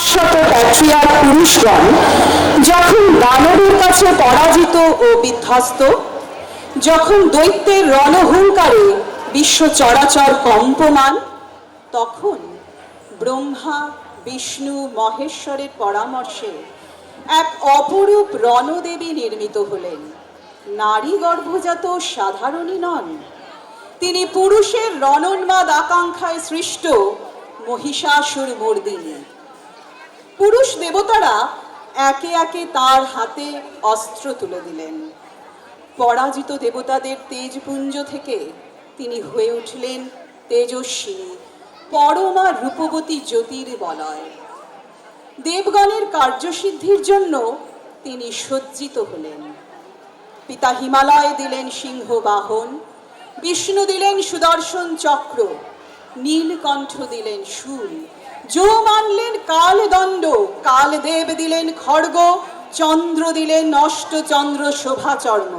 শত প্যাট্রিয়ার্ক পুরুষগণ যখন দানবের কাছে পরাজিত ও বিধ্বস্ত, যখন দৈত্যের রণহুঙ্কারে বিশ্ব চরাচর কম্পমান, তখন ব্রহ্মা বিষ্ণু মহেশ্বরের পরামর্শে এক অপরূপ রণদেবী নির্মিত হলেন। নারী গর্ভজাত সাধারণই নন, তিনি পুরুষের রণোন্মাদ আকাঙ্ক্ষায় সৃষ্ট মহিষাসুর মর্দিনী। পুরুষ দেবতারা একে একে তার হাতে অস্ত্র তুলে দিলেন। পরাজিত দেবতাদের তেজপুঞ্জ থেকে তিনি হয়ে উঠলেন তেজস্বিনী, পরমা রূপবতী জ্যোতির্বলয়। দেবগণের কার্যসিদ্ধির জন্য তিনি সজ্জিত হলেন। পিতা হিমালয় দিলেন সিংহ বাহন, বিষ্ণু দিলেন সুদর্শন চক্র, নীলকণ্ঠ দিলেন শূল, যম আনলেন কালদণ্ড, কালদেব দিলেন খড়গ, চন্দ্র দিলেন অষ্টচন্দ্র শোভাচর্ম,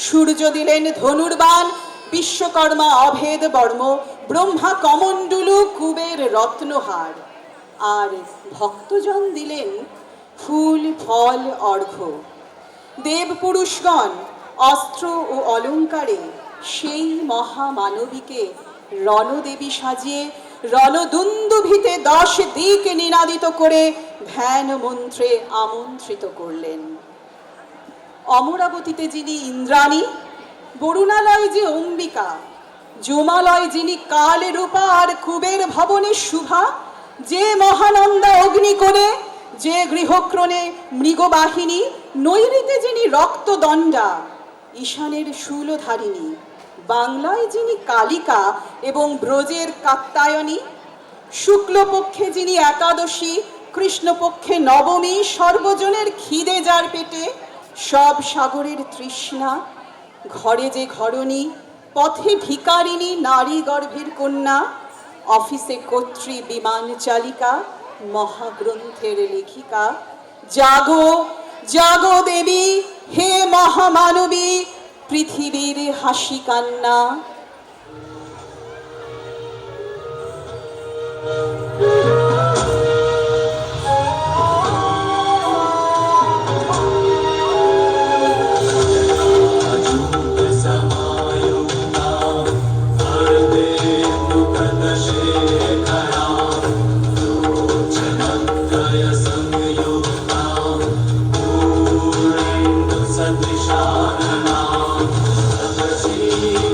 সূর্য দিলেন ধনুর্বাণ, বিশ্বকর্মা অভেদ বর্ম, ব্রহ্মা কমণ্ডলু, কুবের রত্নহার, আর ভক্তজন দিলেন ফুল ফল অর্ঘ্য। দেবপুরুষগণ অস্ত্র ও অলঙ্কারে সেই মহামানবীকে রণদেবী সাজিয়ে রণদুন্দুভিতে 10 দিক নিনাদিত করে ধ্যান মন্ত্রে আমন্ত্রিত করলেন। অমরাবতীতে যিনি ইন্দ্রাণী, বরুণালয় যে অম্বিকা, যমালয় যিনি কালরূপা, আর কুবের ভবনে শুভা, যে মহানন্দা অগ্নি করে, যে গৃহক্রণে মৃগবাহিনী, নৈঋতে যিনি রক্তদণ্ডা, ঈশানের শূলধারিণী, বাংলায় যিনি কালিকা এবং ব্রজের কাত্যায়নী, শুক্লপক্ষে যিনি একাদশী, কৃষ্ণপক্ষে নবমী, সর্বজনের খিদে যার পেটে, সব সাগরের তৃষ্ণা, ঘরে যে ঘরণী, পথে ভিকারিণী, নারী গর্ভের কন্যা, অফিসে কর্ত্রী, বিমান চালিকা, মহাগ্রন্থের লেখিকা, জাগো জাগো দেবী, হে মহামানবী, পৃথিবীর হাসি কান্না।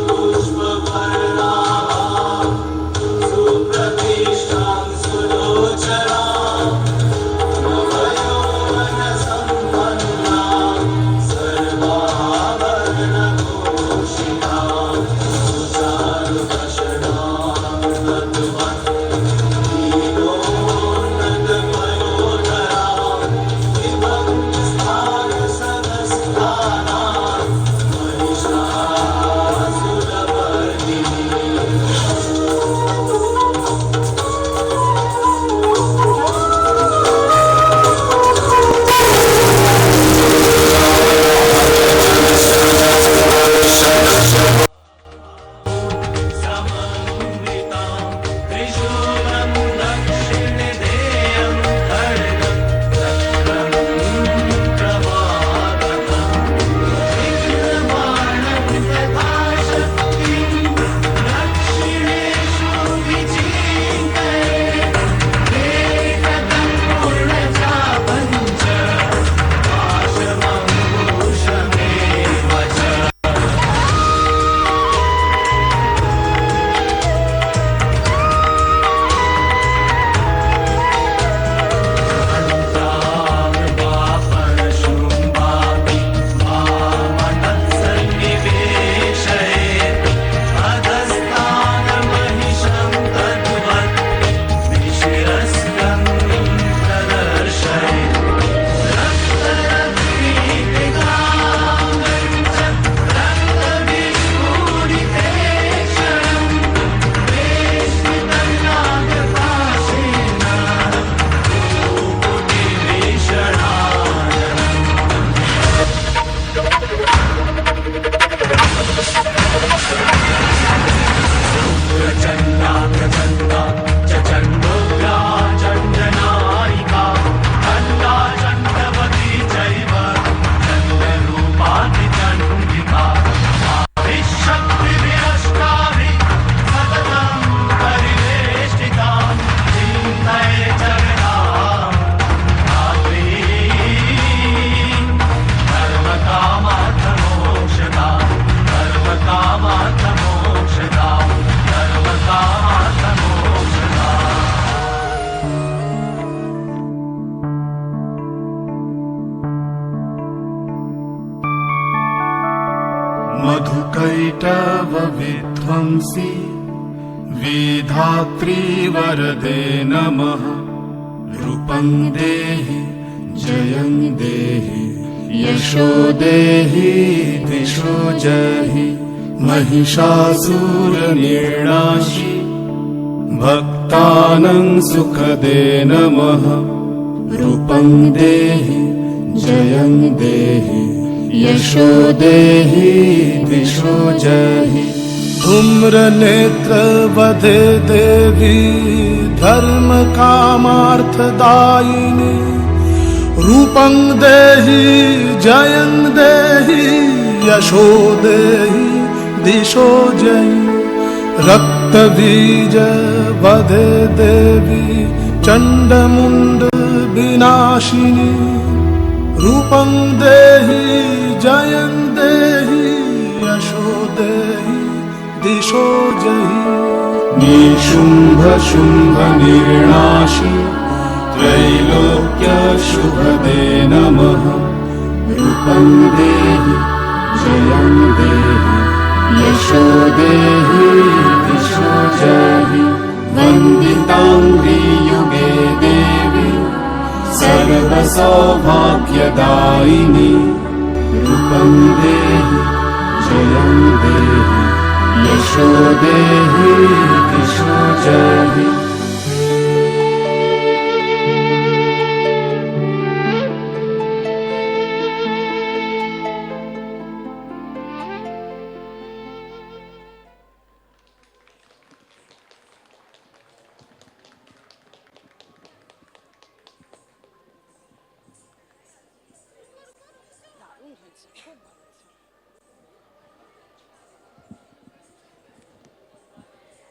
पुष्प विद्वांसि विधात्री वरदे नमः। रूपं देहि जयं देहि यशो देहि दिशो जहि। महिषासुरनिर्णाशि भक्तानां सुखदे नमः। रूपं देहि जयं देहि यशो देहि दिशो जहि। धूम्रनेत्रवधे देवी धर्म कामार्थदायिनी। रूपं देहि जयं देहि यशो देहि दिशो जहि। रक्तबीज वधे देवी चण्डमुण्ड विनाशिनी। रूपं देहि जयं देहि यशो देहि दिशो जहि। निशुम्भ शुम्भ निर्णाशि त्रैलोक्य शुभदे नमः। रूपं देहि जयं देहि यशो देहि दिशो जहि। वन्दिताङ्घ्रि युगे देवी सर्वसौभाग्यदायिनी। रूपं देहि जयं देहि यशो देहि दिशो जहि।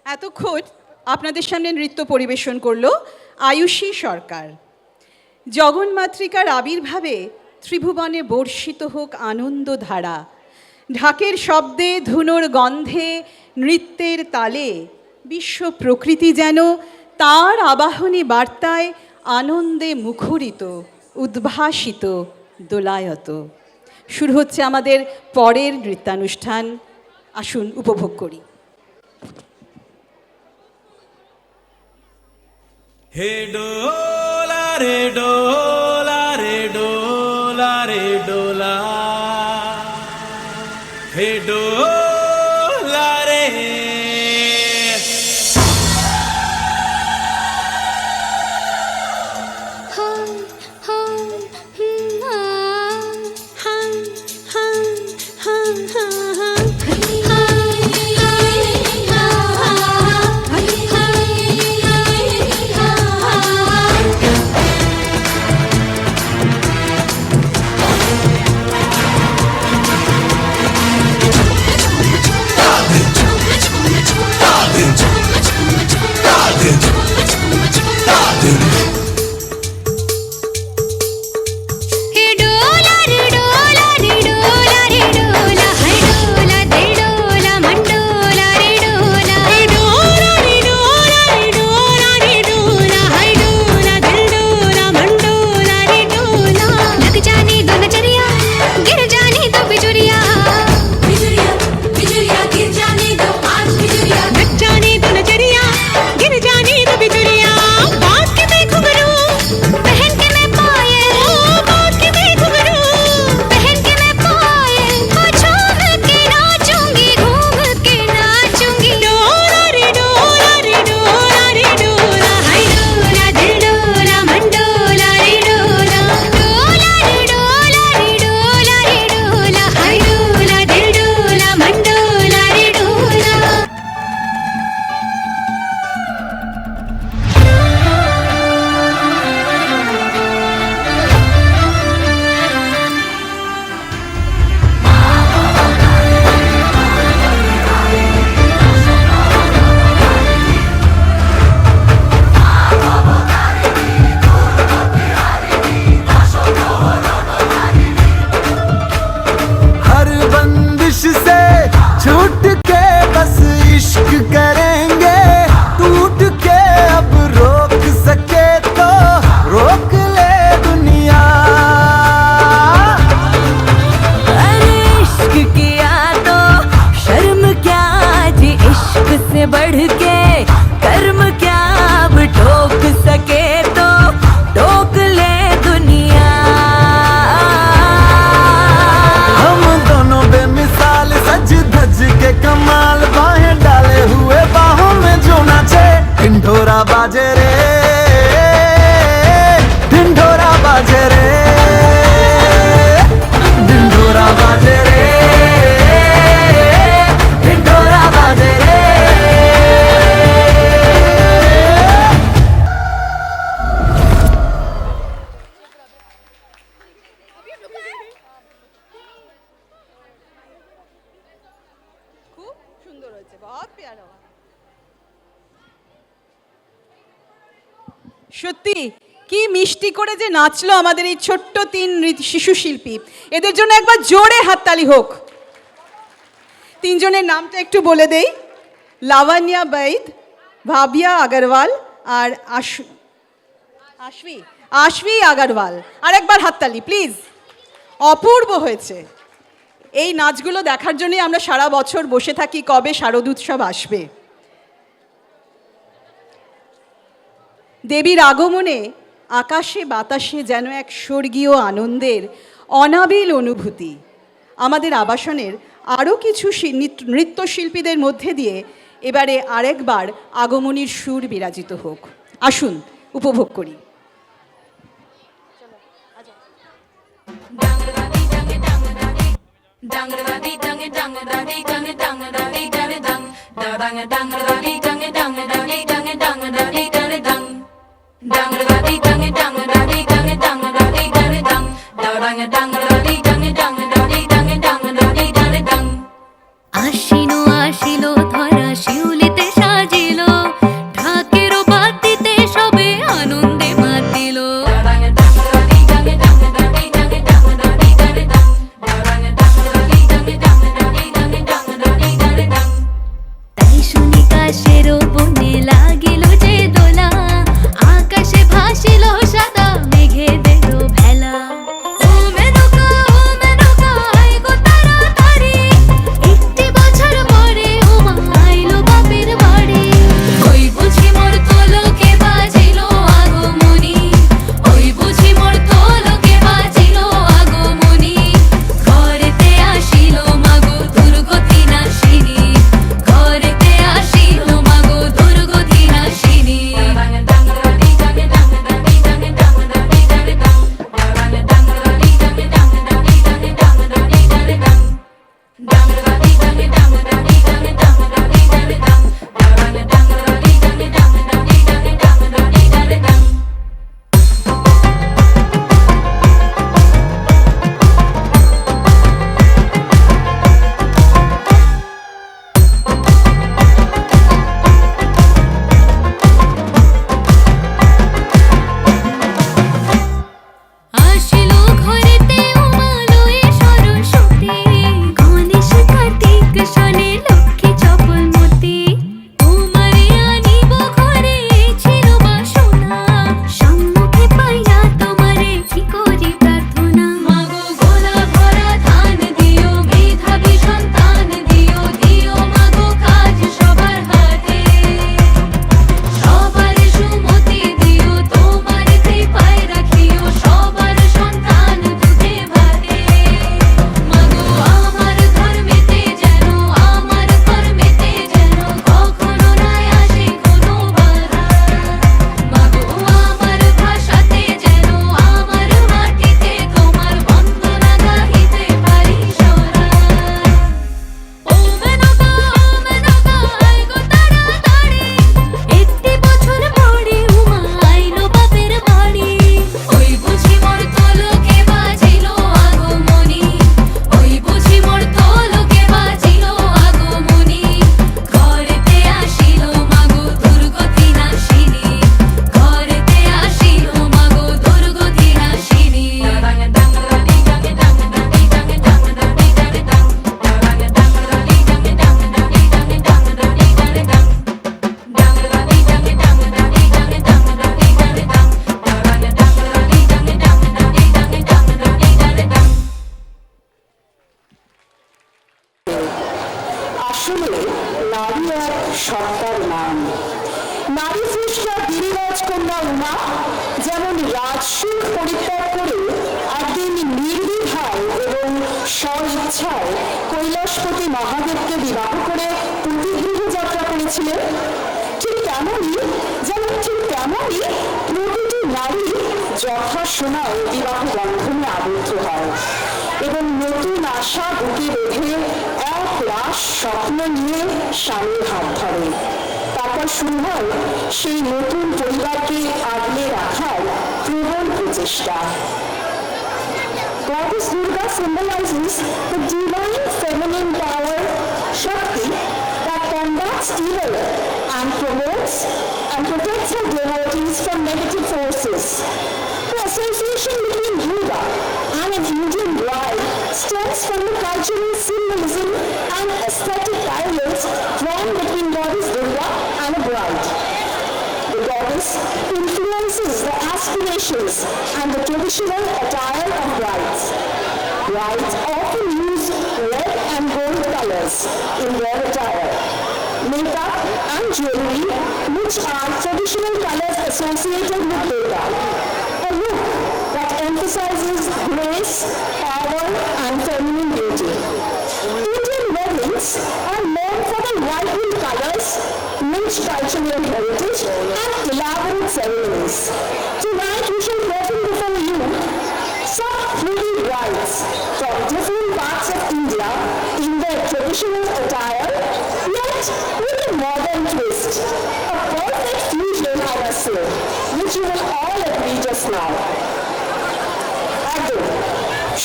এতক্ষণ আপনাদের সামনে নৃত্য পরিবেশন করলো আয়ুষী সরকার। জগন্মাতৃকার আবির্ভাবে ত্রিভুবনে বর্ষিত হোক আনন্দধারা। ঢাকের শব্দে, ধুনোর গন্ধে, নৃত্যের তালে বিশ্ব প্রকৃতি যেন তার আবাহনী বার্তায় আনন্দে মুখরিত, উদ্ভাসিত, দোলায়ত। শুরু হচ্ছে আমাদের পরের নৃত্যানুষ্ঠান। আসুন উপভোগ করি। हे डोला रे डोला रे डोला रे डोला। हे डोला रे। से बढ़ के कर्म क्या अब ठोक सके तो ठोक ले दुनिया। हम दोनों बेमिसाल सज धज के कमाल, बाहें डाले हुए बाहों में जो नाचे। ढिंढोरा बाजे रे, ढिंढोरा बाजे रे, ढिंढोरा बाजे रे, ढिंढोरा बाजे रे। খুব সুন্দর হয়েছে, বহুত প্যারা। সত্যি কি মিষ্টি করে যে নাচলো আমাদের এই ছোট্ট তিন শিশু শিল্পী, এদের জন্য একবার জোরে হাততালি হোক। তিনজনের নামটা একটু বলে দেই, লাবণ্য বৈদ, ভাবিয়া আগরওয়াল আর আশভি আগরওয়াল। আর একবার হাততালি প্লিজ, অপূর্ব হয়েছে। এই নাচগুলো দেখার জন্যই আমরা সারা বছর বসে থাকি কবে শারদোৎসব আসবে। দেবীর আগমনে আকাশে বাতাসে যেন এক স্বর্গীয় আনন্দের অনাবিল অনুভূতি। আমাদের আবাসনের আরও কিছু নৃত্যশিল্পীদের মধ্যে দিয়ে এবারে আরেকবার আগমনীর সুর বিরাজিত হোক। আসুন উপভোগ করি। আশিনো আসিলো ধরা শিউলিতে সাজিলো, ঢাকেরও বাতিতে সবে আনন্দে মাতিল। তাই শুনি কাশেরও বনে লাগিল যে দোলা, আকাশে ভাসিল সাদা মেঘে দিল ভেলা। ও মেনকা আয় গো তাড়াতাড়ি, একটি বছর পরে ওমা আইলো বাপের বাড়ি। ওই বুঝি মোর তোলকে বাজিল আগমনী, ওই বুঝি মোর তোলকে বাজিল আগমনী। ঘরেতে আসিল মাগো দুর্গতি নাশিনী, ঘরেতে আসিল মাগো দুর্গতি নাশিনী। সত্তার নাম। নারী সৃষ্টা গিরিরাজ কন্যা উমা যেমন রাজসুখ পরিত্যাগ করে একদিন নির্বিধায় এবং স্বইচ্ছায় কৈলাসপতি মহাদেবকে বিবাহ করে পুঁতিগৃহ যাত্রা করেছিলেন, ঠিক তেমনই প্রতিটি নারী যথাসময়ে বিবাহ বন্ধনে আবদ্ধ হয় এবং নতুন আশা বুকে বেঁধে এক রাস স্বপ্ন নিয়ে স্বামীর হাত ধরে। তারপর শুরু হয় সেই নতুন পরিবারকে আগলে রাখার প্রবল প্রচেষ্টা। Goddess Durga symbolizes the divine feminine power, Shakti, that combats evil and promotes and protects her devotees from negative forces. The association between Durga and an Indian bride stems from the cultural symbolism and aesthetic parallels drawn between Goddess Durga and a bride. The goddess influences the aspirations and the traditional attire of brides. Brides often use red and gold colors in their attire. Makeup and jewelry, which are traditional colors associated with Durga. A look that emphasizes grace, power, and feminine beauty. Indian weddings are known for the vibrant colors, rich cultural heritage, and elaborate ceremonies. Tonight we shall present before you some pretty brides from different parts of India in their traditional attire, yet with a modern twist. A perfect fusion, I must say, which you will all agree just now. একদম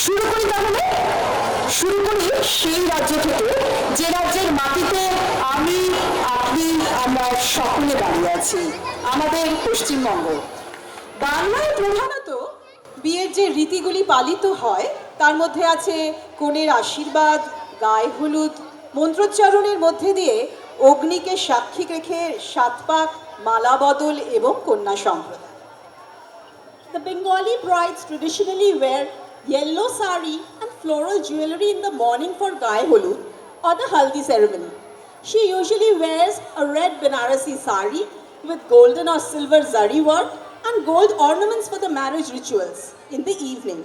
শুরু করি তাহলে। শুরু করি সেই রাজ্য থেকে যে রাজ্যের মাটিতে আমি, আপনি, আমরা সকলে দাঁড়িয়ে আছি, আমাদের পশ্চিমবঙ্গ। বাংলায় প্রধানত বিয়ের যে রীতিগুলি পালিত হয় তার মধ্যে আছে কনের আশীর্বাদ, গায়ে হলুদ, মন্ত্রোচ্চারণের মধ্যে দিয়ে অগ্নিকে সাক্ষী রেখে সাতপাক, মালা বদল এবং কন্যা সম্প্রদায়। The Bengali brides traditionally wear yellow sari and floral jewelry in the morning for Gai Holud or the Haldi ceremony. She usually wears a red Banarasi sari with golden or silver zari work and gold ornaments for the marriage rituals in the evening.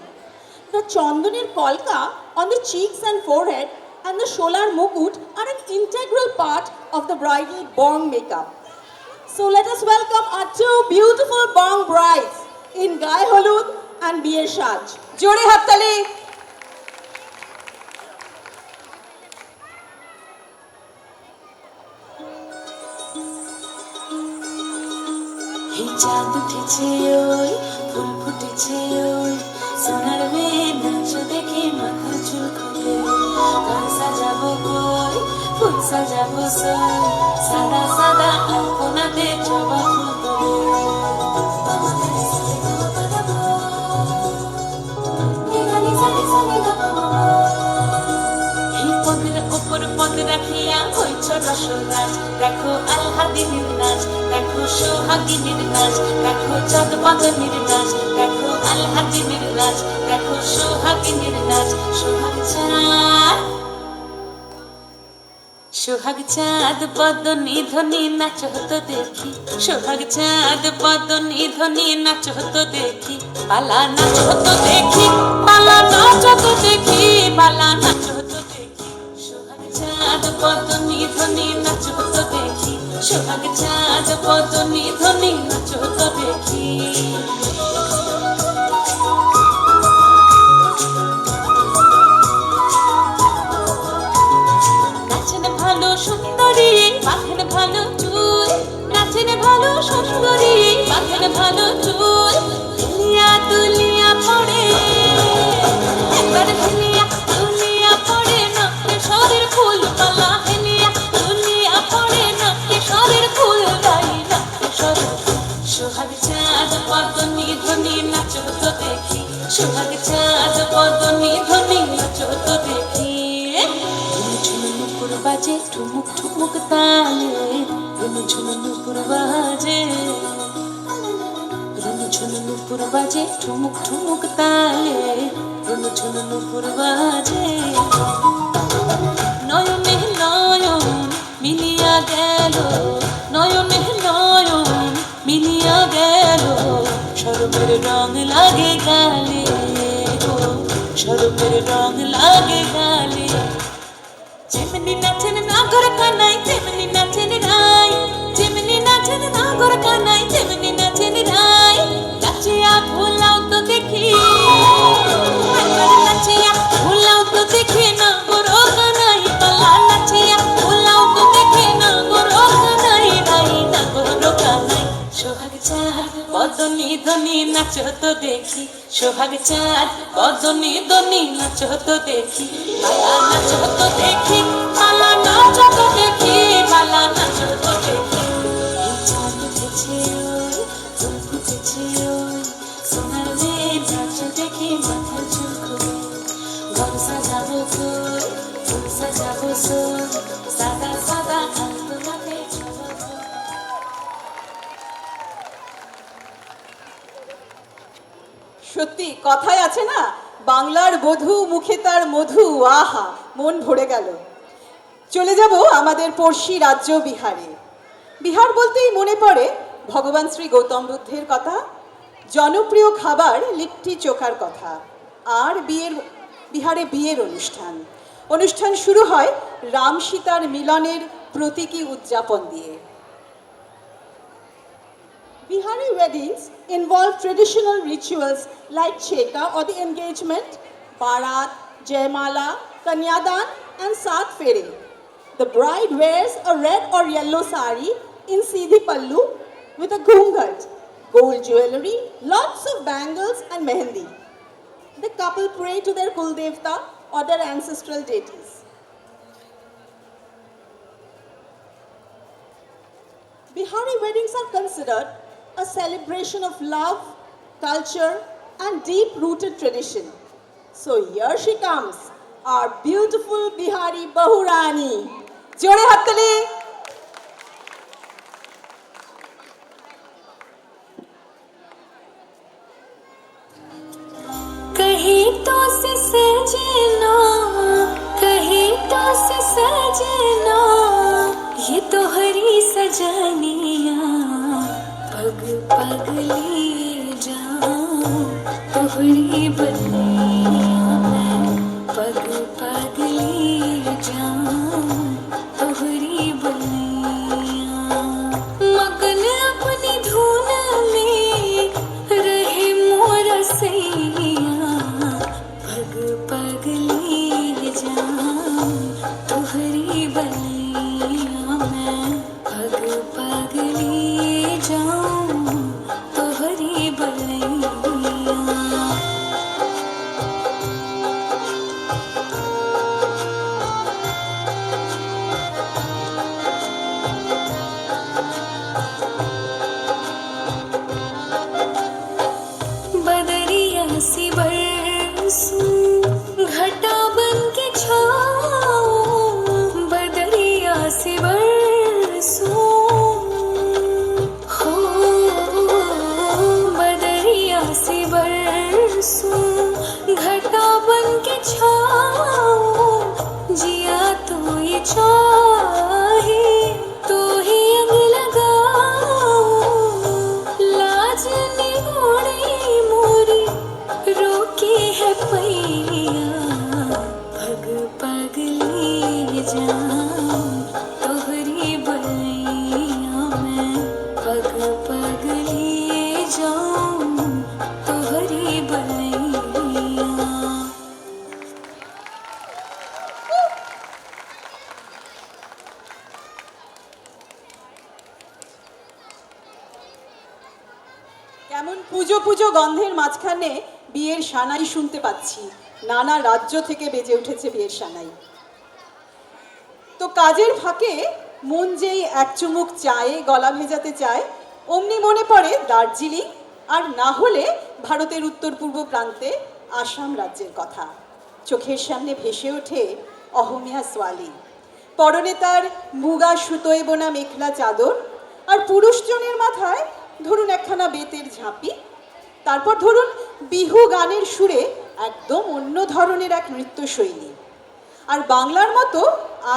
The Chandanir kolka on the cheeks and forehead and the sholar mukut are an integral part of the bridal bong makeup. So let us welcome our two beautiful bong brides in Gai Holud and Bier Shaj. জোরে হাততালি। এই চাঁদ উঠেছে ওই ফুল ফুটেছে ওই সোনার মেয়ে নাচ দেখে মাথা চুল খুলে ঘর সাজাবো কই ফুল সাজাবো সই সাদা সাদা আলপনাতে জবা ফুল পদ রাখিয়া হইছ রসরাজ দেখো আলহাদিনীর নাচ দেখো সোহাগিনীর নাচ দেখো চাঁদবাদনীর নাচ দেখো আলহাদিনীর নাচ দেখো সোহাগিনীর নাচ সোহাগ চাঁদ বদনী ধ্বনি নাচ হতো দেখি সোহাগ চাঁদ বদনী ধ্বনি নাচ হতো দেখি পালা নাচ হতো দেখি পালা নাচ হতো দেখি পালা নাচ হতো দেখি সোহাগ চাঁদ বদনী ধ্বনি নাচ হতো দেখি সোহাগ চাঁদ বদনী ধ্বনি নাচ হতো দেখি সুন্দরী মাথের ভালো চুল নাচেন ভালো সুন্দরী মাথের ভালো চুল দুলিয়া দুলিয়া পড়ে একবার দুলিয়া দুলিয়া পড়ে নাকে শরীর ফুল পালা হেলিয়া দুলিয়া পড়ে নাকে শরীর ফুল গাই নাকে শরীর সোহাগ চাঁদ বদনী ধ্বনি নাচ তো দেখি সোহাগ চাঁদ বদনী ধ্বনি নাচ তো দেখি বাজে ঠুমুক ঠুমুক তালে রুনু ঝুনু নুপুর বাজে রুনু ঝুনু নুপুর বাজে ঠুমুক ঠুমুক তালে রুনু ঝুনু নুপুর বাজে নয়নে নয়ন মিলিয়া গেল নয়নে নয়ন মিলিয়া গেল শরমের রং লাগে গালে গো শরমের রং লাগে গালে যেমনি নাচেন নাগর কানাই তেমনি নাচেন রাই যেমনি নাচেন নাগর কানাই তেমনি নাচেন রাই নাচিয়া ভোলাও তো দেখি নাচিয়া ভোলাও তো দেখি নাগর কানাই পালা নাচিয়া ভোলাও তো দেখি নাগর কানাই রাই নাগর কানাই সোহাগ চাঁদ বদনি ধনি নাচ তো দেখি সোহাগ চাঁদ বদনি ধনি নাচ তো দেখি পালা নাচ তো দেখি পালা নাচ তো দেখি পালা নাচ তো দেখি চাঁদ উঠেছে ওই ফুল ফুটেছে ওই সোনার মেয়ে নাচ দেখি মাথা ঝুঁকো ঘর সাজাবো কই ফুল সাজাবো সই সাদা সাদা আলপনাতে চলো সত্যি কথায় আছে না, বাংলার বধূ মুখে তার মধু, আহা মন ভরে গেল। চলে যাব আমাদের পড়শি রাজ্য বিহারে। বিহার বলতেই মনে পড়ে ভগবান শ্রী গৌতম বুদ্ধের কথা, জনপ্রিয় খাবার লিট্টি চোখার কথা, আর বিহারে বিয়ের অনুষ্ঠান। অনুষ্ঠান শুরু হয় রাম সীতার মিলনের প্রতীকী উদযাপন দিয়ে। Bihari weddings involve traditional rituals like cheka or the engagement, barat, jaymala, kanyadan and saat fere. The bride wears a red or yellow sari in Siddhi Pallu with a ghungat, gold jewelry, lots of bangles and mehendi. The couple pray to their Kuldevta or their ancestral deities. Bihari weddings are considered a celebration of love, culture and deep-rooted tradition. So here she comes, our beautiful Bihari Bahurani. জোরে হাততালি। कहीं तो से सजना कहीं तो से सजना ये तो हरी सजनिया पग पग लिए जाऊं तोहरी बनिया मैं पग पग लिए जाऊं तोहरी बनिया मगन अपनी धुन में रहे मोर सैया पग पग लिए जाऊं तोहरी बनिया मैं पग पग लिए जाऊं तोहरी बनिया बदरिया सी बरसूं घटा बन के छाऊं बदरिया सी बरसूं हो बदरिया सी बरसूं घटा बन के छाऊं जिया तो ये चाहे तो ही अंग लगाऊं लाज निगोड़ी मोरी रोकी है पैया पग पग लिए जाऊं तोहरी बनिया मैं पग पग लिए जाऊं तोहरी बनिया কেমন পুজো পুজো গন্ধের মাঝখানে বিয়ের সানাই শুনতে পাচ্ছি। নানা রাজ্য থেকে বেজে উঠেছে বিয়ের সানাই। তো কাজের ফাঁকে মন যেই এক চুমুক চায়ে গলা ভেজাতে চায়, অমনি মনে পড়ে দার্জিলিং, আর না হলে ভারতের উত্তর পূর্ব প্রান্তে আসাম রাজ্যের কথা। চোখের সামনে ভেসে ওঠে অহমিয়া সোয়ালি, পরনে তার মুগা সুতোয় বোনা মেখলা চাদর, আর পুরুষজনের মাথায় ধরুন একখানা বেতের ঝাঁপি, তারপর ধরুন বিহু গানের সুরে একদম অন্য ধরনের এক নৃত্যশৈলী। আর বাংলার মতো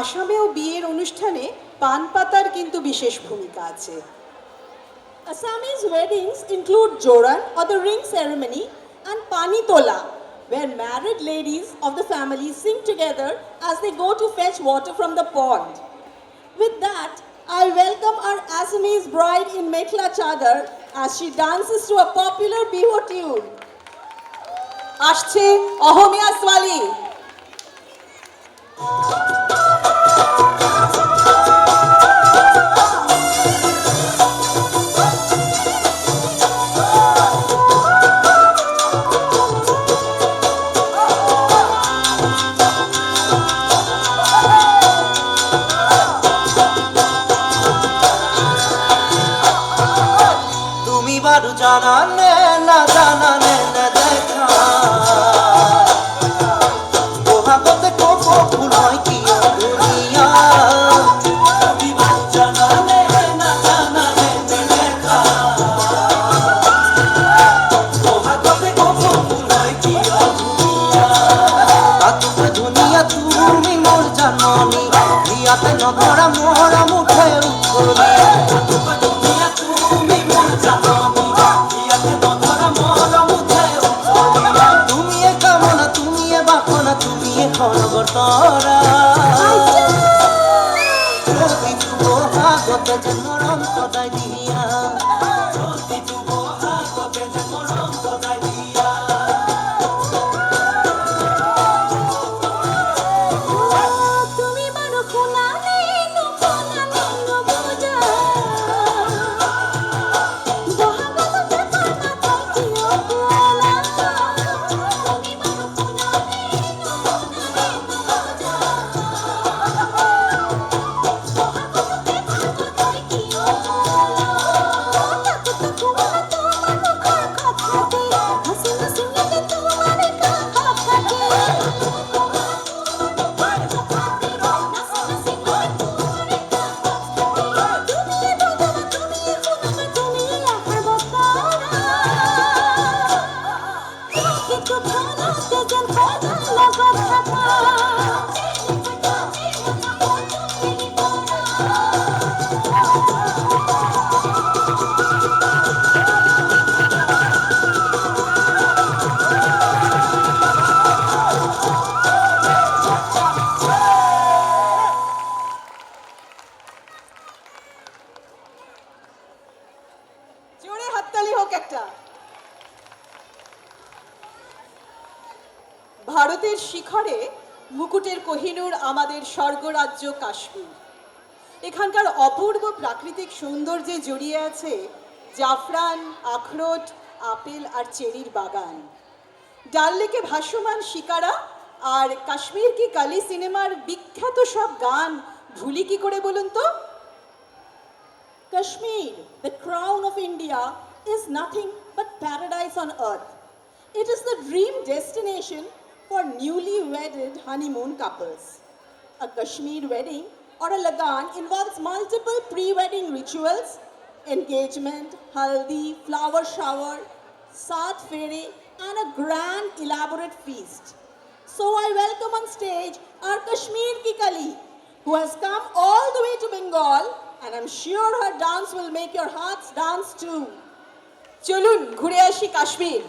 আসামেও বিয়ের অনুষ্ঠানে পান পাতার কিন্তু বিশেষ ভূমিকা আছে। Assamese weddings include Joran or the ring ceremony and Pani Tola, where married ladies of the family sing together as they go to fetch water from the pond. With that, I welcome our Assamese bride in Mekhla Chadar as she dances to a popular Bihu tune. আসছে অহমিয়া সোয়ালি। তুমি Bahru জানানে না জানানে না দেখা ওহাবতে cocoa ফুল হয় কি দুনিয়া তুমি বারু জানানে না জানানে না দেখা ওহাবতে কোকো ফুল হয় কি দুনিয়া তাতুকে দুনিয়া তুমি মোর জাননি নিয়াতে নধরা মোরা মুখে উঠলি তাতুকে দুনিয়া তুমি মোর জাননি নিয়াতে নধরা মোরা মুখে উঠলি তুমি এ কামনা তুমি এ বাসনা তুমি এ খড়গতরা যদি তুবো আগতে যে মরম সদাই দিয়া যদি তুবো আগতে যে মরম সদাই দিয়া তুমি মানো কোনানে কোনানে নবজা বহাগতে পানা থাকিও কোলা তুমি মানো কোনানে নবজা বহাগতে পানা থাকিও কোলা তাকত কোলা তোমার মুখের কথাতে হাসি হাসি লাগে তোমার কথাতে জোরে হাততালি হোক একটা। ভারতের শিখরে মুকুটের কোহিনূর আমাদের স্বর্গরাজ্য কাশ্মীর। এখানকার অপূর্ব প্রাকৃতিক সৌন্দর্যে জড়িয়ে আছে জাফরান, আখরোট, আপেল আর চেরির বাগান। ডাল লেকে ভাসমান শিকারা আর কাশ্মীর কি কালি সিনেমার বিখ্যাত সব গান ভুলি কি করে বলুন তো? Kashmir, the crown of India, is nothing but paradise on earth. It is the dream destination for newly wedded honeymoon couples. A Kashmir wedding or a lagan involves multiple pre-wedding rituals, engagement, haldi, flower shower, saat fere, and a grand elaborate feast. So I welcome on stage our Kashmir ki Kali, who has come all the way to Bengal, and I'm sure her dance will make your hearts dance too. চলুন ঘুরে আসি কাশ্মীর।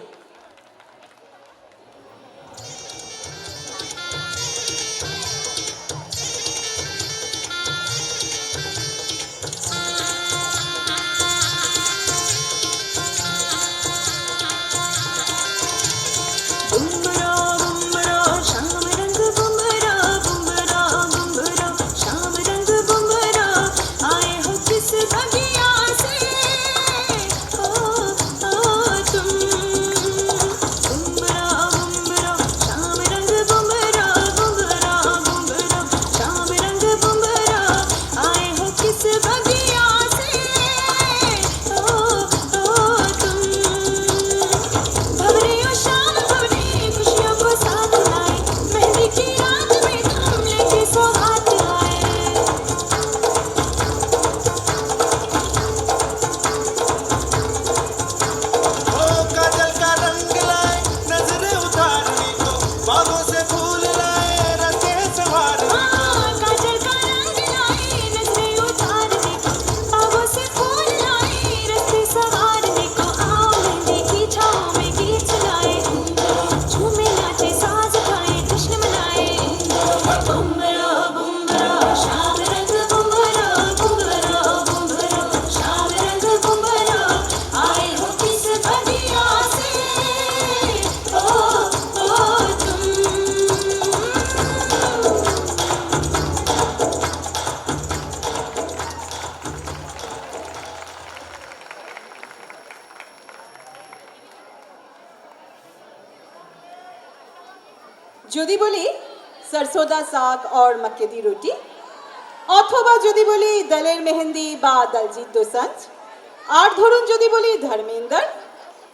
बुमरा बुमरा शाम रंग बुमरा बुमरा बुमरा शाम रंग बुमरा आए हो किस बगिया से ओ तुम যদি বলি সরসোদা শাক और मक्के दी रोटी, অথবা যদি বলি দলের মেহেন্দি বা দলজিৎ দোসাঞ্জ, আর ধরুন যদি বলি ধর্মেন্দ্র,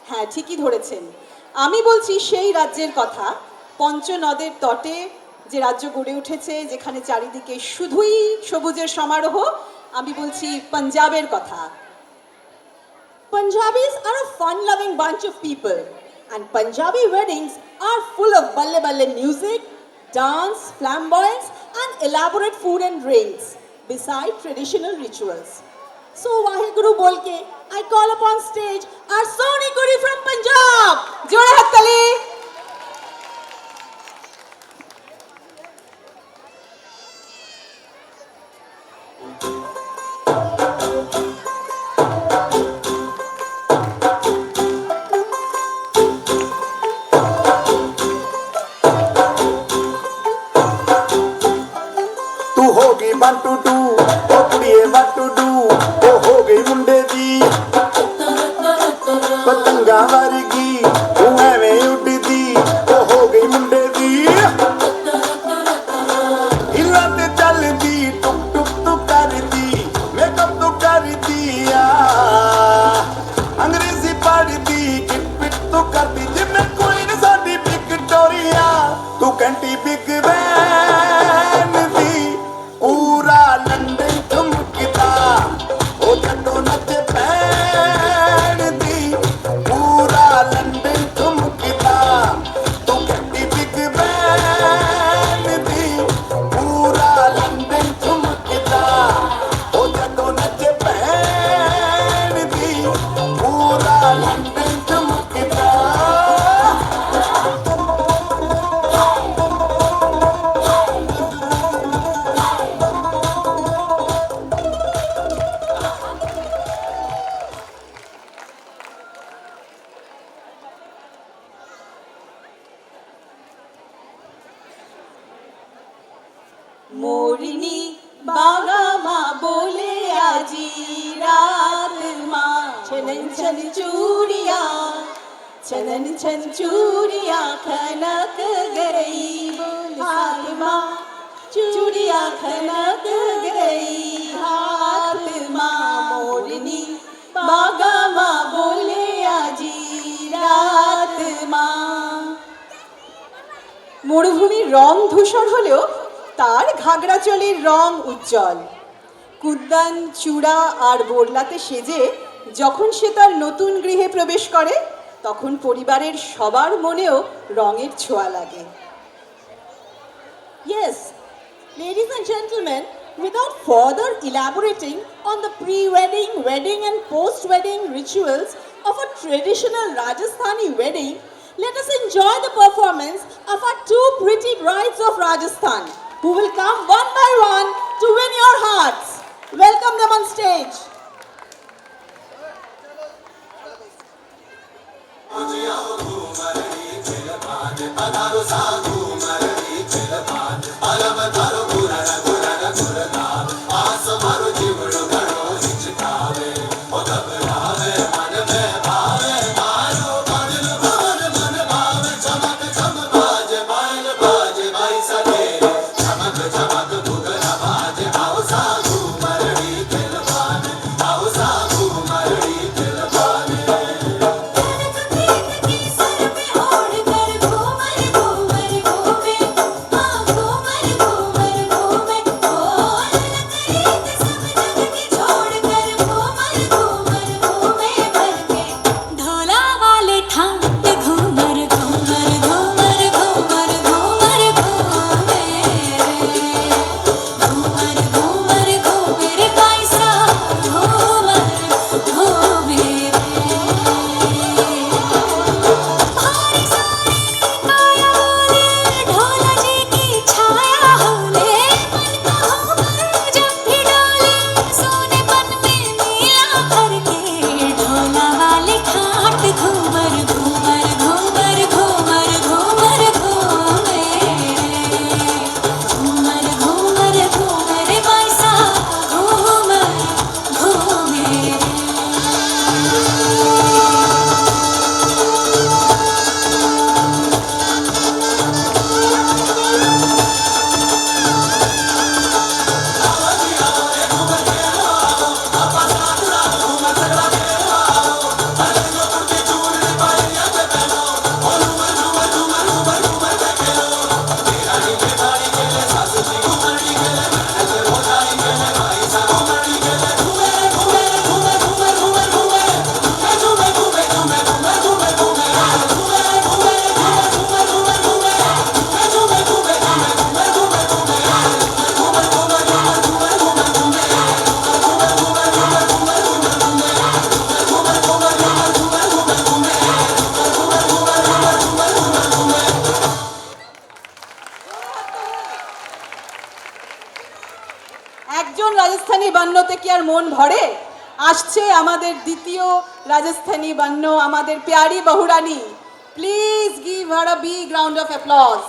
হ্যাঁ ঠিকই ধরেছেন, আমি বলছি সেই রাজ্যের কথা পঞ্চনদের তটে যে রাজ্য গড়ে উঠেছে, যেখানে চারিদিকে শুধুই সবুজের সমারোহ, আমি বলছি পাঞ্জাবের কথা। Punjabis are a fun-loving bunch of people, and Punjabi weddings are full of balle-balle music, dance, flamboyance, and elaborate food and drinks, beside traditional rituals. So, Waheguru Bolke, I call upon stage our Soni Kuri from Punjab. জোরে হাততালি। तू होगी 1 2 2 ओ कुड़िए 1 2 2 ओ हो गई मुंडे दी पतंगा वर्गी तू एवें उड़दी ओ हो गई मुंडे दी हिला ते चलदी टुक टुक तू करदी मेकअप तू करदी आ अंग्रेजी पढ़दी किट पिट तू करदी जिमें कोई न साडी विक्टोरिया तू कंटी बिग बैन दी पूरा लंदन ठुमकदा ओ जदों नच पैन दी पूरा लंदन ठुमकदा तू कंटी बिग बैन दी पूरा लंदन ठुमकदा ओ जदों नच पैन दी पूरा लंदन ठुमकदा মোরিনী বাগামা বলে আজি রাত মা ছনন ছন চুড়িয়া ছনন ছন চুড়িয়া খনক গই बोल हाथ माँ चूड़िया खनक गई हाथ माँ मोरनी बागामा बोले আজি রাত মা। মরুভূমির রং ধূসর হলেও তার ঘাগড়াচলের রং উজ্জ্বল। কুদ্দান চূড়া আর বোরলাতে সেজে যখন সে তার নতুন গৃহে প্রবেশ করে, তখন পরিবারের সবার মনেও রঙের ছোঁয়া লাগে। Yes, ladies and gentlemen, without further elaborating on the pre-wedding, wedding and post-wedding rituals of a traditional Rajasthani wedding, let us enjoy the performance of our two pretty brides of Rajasthan, who will come one by one to win your hearts. Welcome them on stage. और कर घूमर घूमर ভরে আসছে আমাদের দ্বিতীয় রাজস্থানী বান্য আমাদের Pyari Bahurani. Please give her a big round of applause.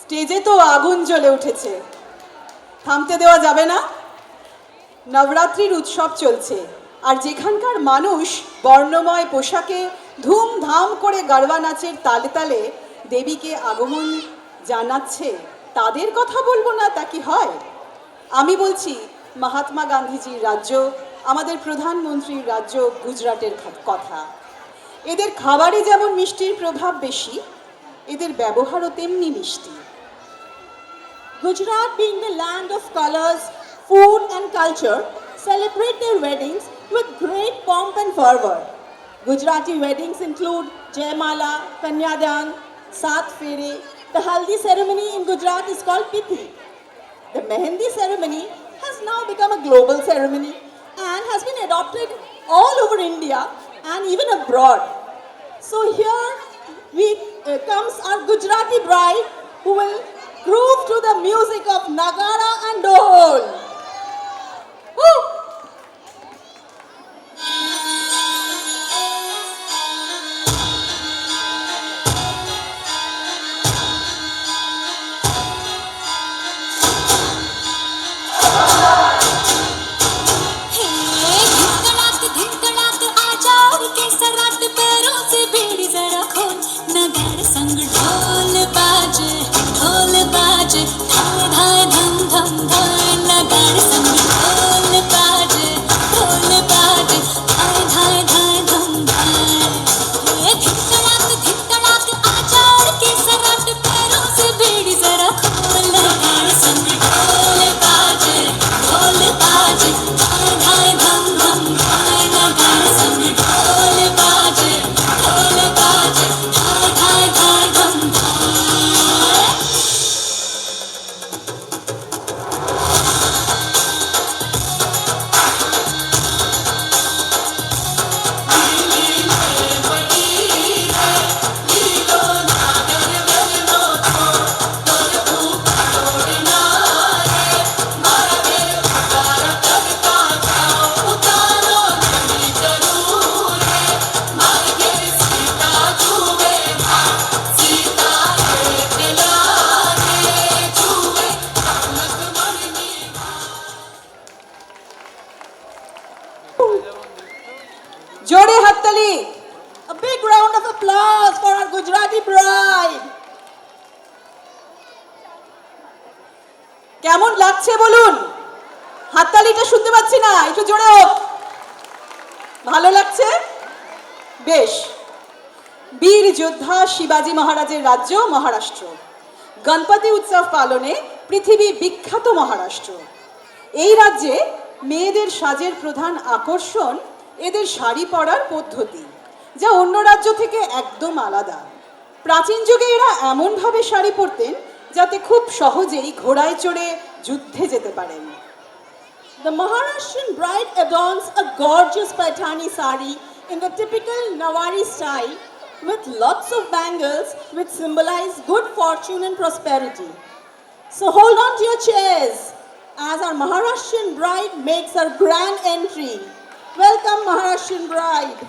স্টেজে তো আগুন জ্বলে উঠেছে, থামতে দেওয়া যাবে না। নবরাত্রির উৎসব চলছে, আর যেখানকার মানুষ বর্ণময় পোশাকে ধুমধাম করে গরবা নাচের তালে তালে দেবীকে আগমন জানাচ্ছে, তাদের কথা বলবো না তা কি হয়? আমি বলছি মহাত্মা গান্ধীজির রাজ্য, আমাদের প্রধানমন্ত্রীর রাজ্য গুজরাটের কথা। এদের খাবারে যেমন মিষ্টির প্রভাব বেশি, এদের ব্যবহারও তেমনি মিষ্টি। Gujarat, being the land of colors, food and culture, celebrate their weddings with great pomp and fervor. Gujarati weddings include Jaimala, Kanyadan, Saat Fere. The Haldi ceremony in Gujarat is called Pithi. The Mehendi ceremony has now become a global ceremony and has been adopted all over India and even abroad. So here comes our Gujarati bride who will groove to the music of Nagara and Dol. Woo! কেমন লাগছে বলুন? হাততালিটা শুনতে পাচ্ছি না, একটু জোরে হোক। ভালো লাগছে? বেশ। বীর যোদ্ধা শিবাজি মহারাজের রাজ্য মহারাষ্ট্র। গণপতি উৎসব পালনে পৃথিবী বিখ্যাত মহারাষ্ট্র। এই রাজ্যে মেয়েদের সাজের প্রধান আকর্ষণ এদের শাড়ি পরার পদ্ধতি, যা অন্য রাজ্য থেকে একদম আলাদা। প্রাচীন যুগে এরা এমনভাবে শাড়ি পরতেন যাতে খুব সহজেই ঘোড়ায় চড়ে যুদ্ধে যেতে পারেন। The Maharashtrian bride adorns a gorgeous Paithani sari in the typical Nawari style with lots of bangles which symbolize good fortune and prosperity. So hold on to your chairs as our Maharashtrian bride makes her grand entry. Welcome, Maharashtrian bride.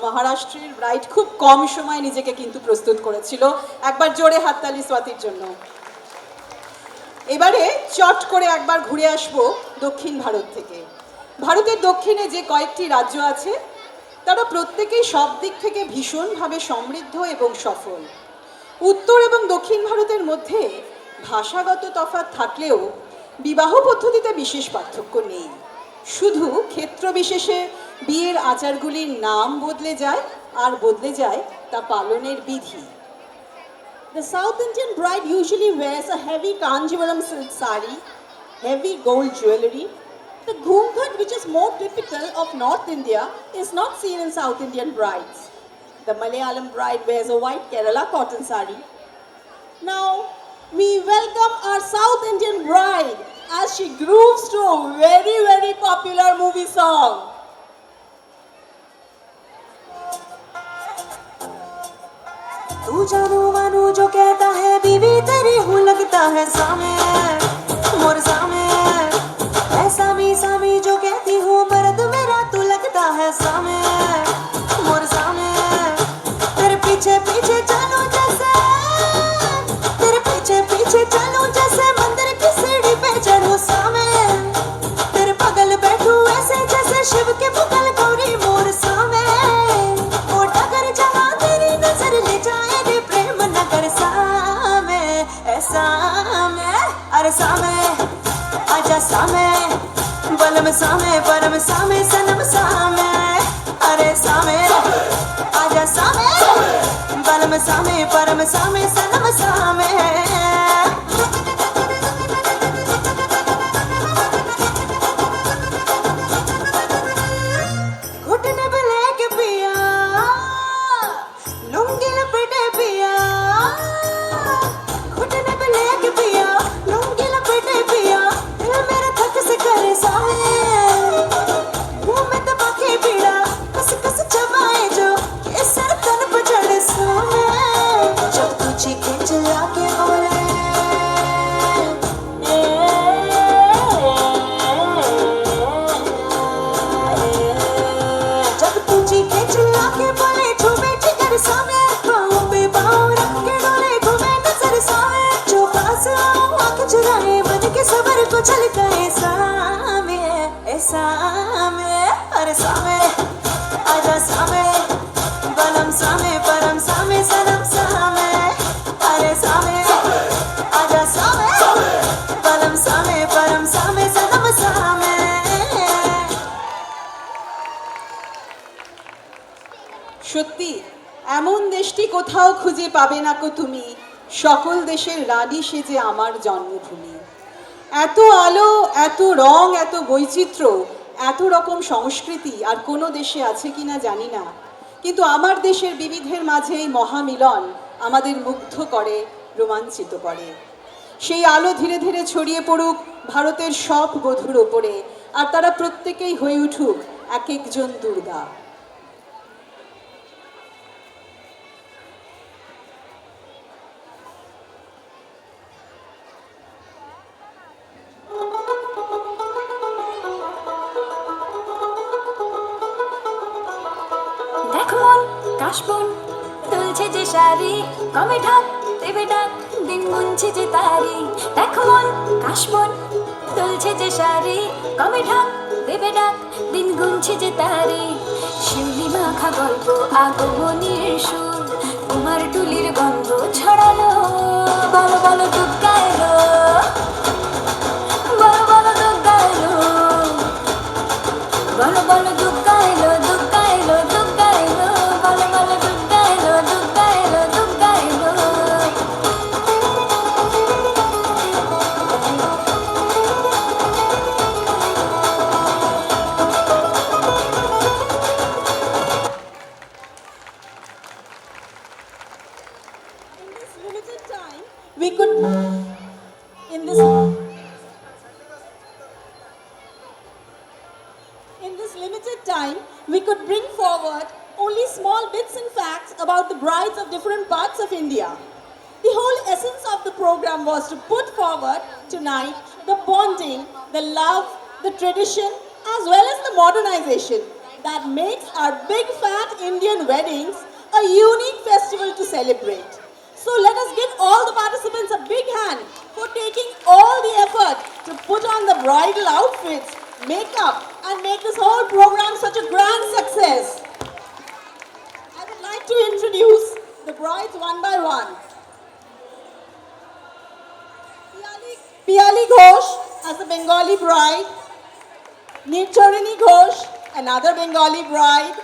মহারাষ্ট্রের bride খুব কম সময় নিজেকে কিন্তু প্রস্তুত করেছিল। একবার জোরে হাততালি স্বাতির জন্য। এবারে চট করে একবার ঘুরে আসবো দক্ষিণ ভারত থেকে। ভারতের দক্ষিণে যে কয়েকটি রাজ্য আছে তারা প্রত্যেকেই সব দিক থেকে ভীষণভাবে সমৃদ্ধ এবং সফল। উত্তর এবং দক্ষিণ ভারতের মধ্যে ভাষাগত তফাৎ থাকলেও বিবাহ পদ্ধতিতে বিশেষ পার্থক্য নেই। শুধু ক্ষেত্র বিশেষে বিয়ের আচারগুলির নাম বদলে যায় আর বদলে যায় তা পালনের বিধি। The South Indian bride usually wears a heavy Kanjivaram silk sari, heavy gold jewelry. The ghumghat, which is more typical of North India, is not seen in South Indian brides. The Malayalam bride wears a white Kerala cotton sari. Now, we welcome our South Indian bride as she grooves to a very, very popular movie song. तू जानू मानू जो कहता है बीवी तेरी हूँ लगता है सामे मोर सामे ऐसा मी सामी जो कहती हूँ मर्द मेरा तू लगता है सामे मोर सामे तेरे पीछे पीछे चलो जैसे तेरे पीछे पीछे चलो जैसे मंदिर की सीढ़ी पे चढ़ो सामे तेरे बगल बैठू ऐसे जैसे शिव के बगल गौरी मोर सामे ओ डगर जहाँ तेरी नजर ले जाए प्रेम नगर सामे ऐसा में अरे सामे आजा सामे बलम सामे परम सामे सनम सामे अरे सामे आजा सामे बलम सामे परम सामे सनम सामे घुटने पे लेके पिया लुंगी लपेटे पिया घुटने पे लेके पिया लुंगी लपेटे पिया दिल मेरा थक से करे साए मुंह में दबा के पीड़ा कस कस चबाए जो ये सर तन पर चढ़े सोने जब तू चीखे चिल्ला के बोले সত্যি এমন দেশটি কোথাও খুঁজে পাবে না কো তুমি, সকল দেশের রানী সেজে আমার জন্মভূমি। এত আলো, এত রং, এত বৈচিত্র্য, এত রকম সংস্কৃতি আর কোনো দেশে আছে কিনা জানি না, কিন্তু আমার দেশের বিবিধের মাঝে এই মহামিলন আমাদের মুগ্ধ করে, রোমাঞ্চিত করে। সেই আলো ধীরে ধীরে ছড়িয়ে পড়ুক ভারতের সব বধূর ওপরে, আর তারা প্রত্যেকেই হয়ে উঠুক এক একজন দুর্গা। দেখ মন কাশবন তুলছে যে শাড়ি, কবে ঢাক দেবে ডাক, দিন গুনছে যে তারি। দেখ মন কাশবন তুলছে যে শাড়ি, কবে ঢাক দেবে ডাক, দিন গুনছে যে তারি। শিউলি মাখা গল্প আগমনীর সুর, কুমার টুলির গন্ধ ছড়ালো, বলো বলো দুর্গা এলো, বলো বলো দুর্গা এলো, বলো বলো দুর্গা এলো, দুর্গা এলো, দুর্গা এলো, বলো বলো দুর্গা এলো, দুর্গা এলো, দুর্গা এলো। In this limited time, we could, in this limited time, we could bring forward only small bits and facts about the brides of different parts of India. The whole essence of the program was to put forward tonight the bonding, the love, the tradition, as well as the modernization that makes our big fat Indian weddings a unique festival to celebrate. So let us give all the participants a big hand for taking all the effort to put on the bridal outfits, makeup, and make this whole program such a grand success. I would like to introduce the brides one by one. Piyali Ghosh as the Bengali bride, Nircharini Ghosh, another Bengali bride,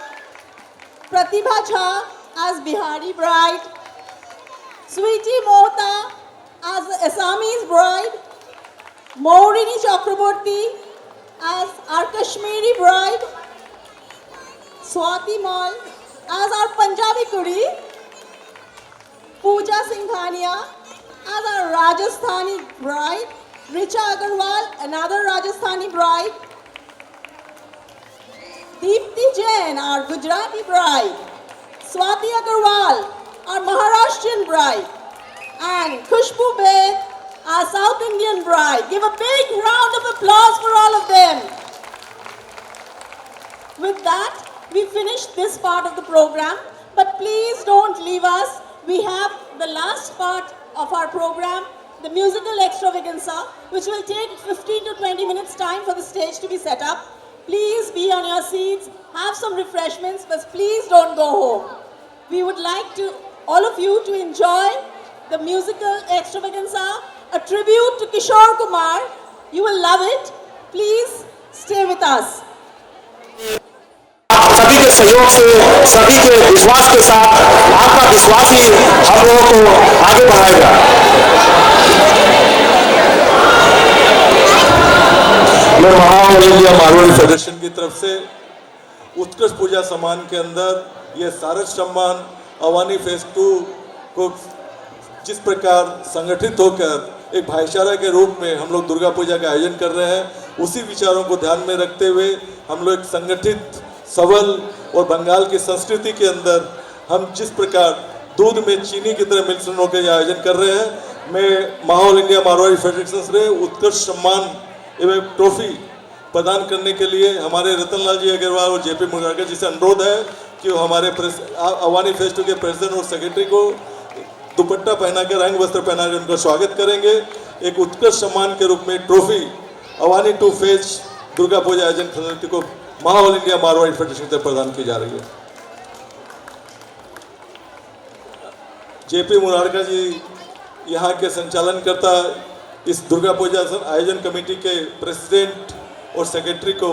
Pratibha Jha as Bihari bride, Sweetie Mohta as the Assamese bride, Maurini Chakraborty as our Kashmiri bride, Swati Mal as our Punjabi Kudi, Pooja Singhania as our Rajasthani bride, Richa Agarwal, another Rajasthani bride, Deepti Jain, our Gujarati bride, Swati Agarwal, our Maharashtrian bride, and Khushbu Bed, our South Indian bride. Give a big round of applause for all of them. With that, we finished this part of the program, but please don't leave us. We have the last part of our program, the musical extravaganza, which will take 15 to 20 minutes time for the stage to be set up. Please be on your seats, have some refreshments, but please don't go home. We would like to all of you to enjoy the musical extravaganza, a tribute to Kishore Kumar. You will love it. Please stay with us. सभी के सहयोग से, सभी के विश्वास के साथ, आपका विश्वास ही हम लोगों को आगे बढ़ाएगा। मैं महाऑल इंडिया मारवाड़ी फेडरेशन की तरफ से उत्कृष्ट पूजा सम्मान के अंदर ये सारस सम्मान अवानी फेज 2 को जिस प्रकार संगठित होकर एक भाईचारा के रूप में हम लोग दुर्गा पूजा का आयोजन कर रहे हैं, उसी विचारों को ध्यान में रखते हुए हम लोग एक संगठित, सबल और बंगाल की संस्कृति के अंदर हम जिस प्रकार दूध में चीनी की तरह मिश्रण होकर ये आयोजन कर रहे हैं, मैं महाऑल इंडिया मारवाड़ी फेडरेशन से उत्कृष्ट सम्मान एवं ट्रॉफी प्रदान करने के लिए हमारे रतनलाल जी अग्रवाल और जेपी मुरारका जी से अनुरोध है कि वो हमारे अवानी फेज 2 के प्रेसिडेंट और सेक्रेटरी को दुपट्टा पहनाकर, रंग वस्त्र पहनाकर उनका स्वागत करेंगे। एक उत्कृष्ट सम्मान के रूप में ट्रॉफी अवानी 2 फेज दुर्गा पूजा आयोजन समिति को महाऑल इंडिया मारवाड़ी फेडरेशन से प्रदान की जा रही है। जेपी मुरारका जी यहाँ के संचालनकर्ता इस दुर्गा पूजा आयोजन कमेटी के प्रेसिडेंट और सेक्रेटरी को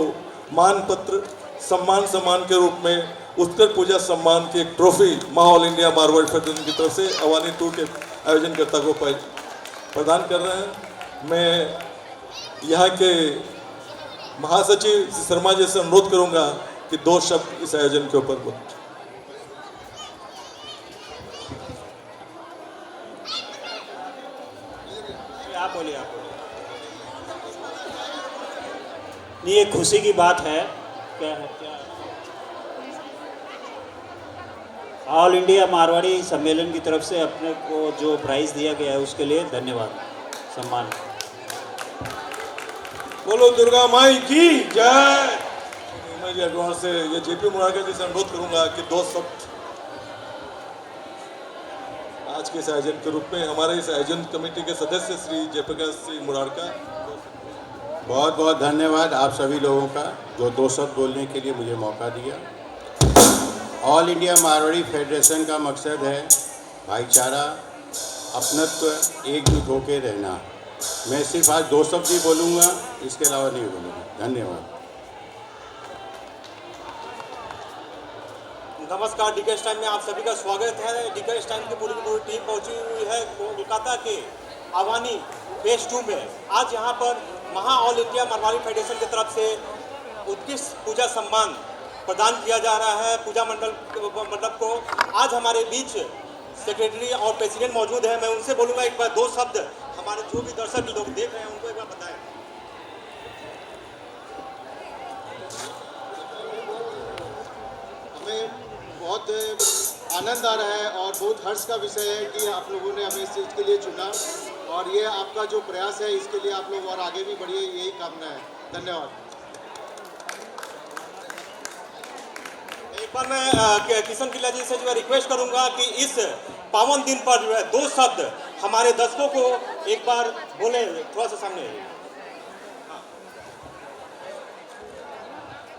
मान पत्र सम्मान के रूप में उत्कृष्ट पूजा सम्मान की एक ट्रॉफी माँ ऑल इंडिया मारवाड़ी फेडरेशन की तरफ से अवानी टूर के आयोजनकर्ता को प्रदान कर रहे हैं। मैं यहाँ के महासचिव श्री शर्मा जी से अनुरोध करूँगा कि 2 शब्द इस आयोजन के ऊपर बोलें। आप बोलिए। नहीं, ये खुशी की बात है। क्या ऑल इंडिया मारवाड़ी सम्मेलन की तरफ से अपने को जो प्राइज़ दिया गया है उसके लिए धन्यवाद, सम्मान। बोलो दुर्गा माई की जय। मैं ये एडवांस से ये जेपी मुरारका जी से अनुरोध करूंगा कि 2 शब्द आज के इस आयोजन के रूप में हमारे इस आयोजन कमेटी के सदस्य श्री जयप्रकाश सिंह मुरारका। बहुत बहुत धन्यवाद आप सभी लोगों का जो 2 शब्द बोलने के लिए मुझे मौका दिया। ऑल इंडिया मारवाड़ी फेडरेशन का मकसद है भाईचारा, अपनत्व, एकजुट होकर रहना। मैं सिर्फ आज 2 शब्द ही बोलूँगा, इसके अलावा नहीं बोलूँगा। धन्यवाद। नमस्कार, डिकेश टाइम में आप सभी का स्वागत है। डिकेश टाइम की पूरी टीम पहुंची हुई है कोलकाता के अवानी फेज 2 में। आज यहां पर महा ऑल इंडिया मारवाड़ी फेडरेशन की तरफ से उत्कृष्ट पूजा सम्मान प्रदान किया जा रहा है पूजा मंडप को। आज हमारे बीच सेक्रेटरी और प्रेसिडेंट मौजूद है। मैं उनसे बोलूँगा एक बार 2 शब्द हमारे जो भी दर्शक लोग देख रहे हैं उनको एक बार बताएं। हमें बहुत आनंद आ रहा है और बहुत हर्ष का विषय है कि आप लोगों ने हमें इस चीज़ के लिए चुना और ये आपका जो प्रयास है इसके लिए आप लोग और आगे भी बढ़िए, यही कामना है। धन्यवाद। एक बार मैं किशन किला जी से जो है रिक्वेस्ट करूंगा कि इस पावन दिन पर जो है 2 शब्द हमारे दर्शकों को एक बार बोले। थोड़ा सा सामने।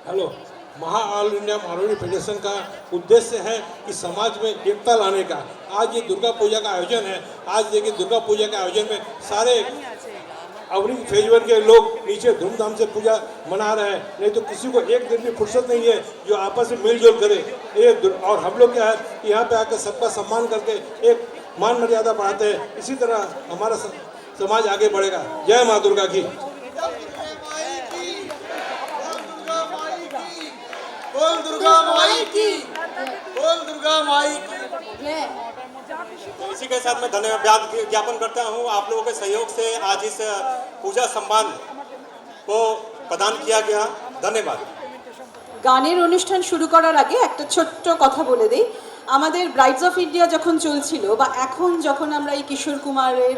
हेलो, महा ऑल इंडिया मारवाड़ी फेडरेशन का उद्देश्य है कि समाज में एकता लाने का। आज ये दुर्गा पूजा का आयोजन है। आज देखिए दुर्गा पूजा के आयोजन में सारे अवनी फेज 1 के लोग नीचे धूमधाम से पूजा मना रहे हैं। नहीं तो किसी को एक दिन भी फुर्सत नहीं है जो आपस में मिलजुल करे। ये और हम लोग क्या है यहाँ पे आकर सबका सम्मान करके एक मान मर्यादा बढ़ाते हैं। इसी तरह हमारा समाज आगे बढ़ेगा। जय माँ दुर्गा की। बोल दुर्गा माई की, बोल दुर्गा माई की। तो इसी के साथ मैं धन्यवाद ज्ञापन करता हूँ आप लोगों के सहयोग से आज इस पूजा सम्मान को प्रदान किया गया। धन्यवाद। গানের অনুষ্ঠান শুরু করার আগে একটা ছোট্ট কথা বলে দিই। আমাদের ব্রাইডস অফ ইন্ডিয়া যখন চলছিল বা এখন যখন আমরা এই কিশোর কুমারের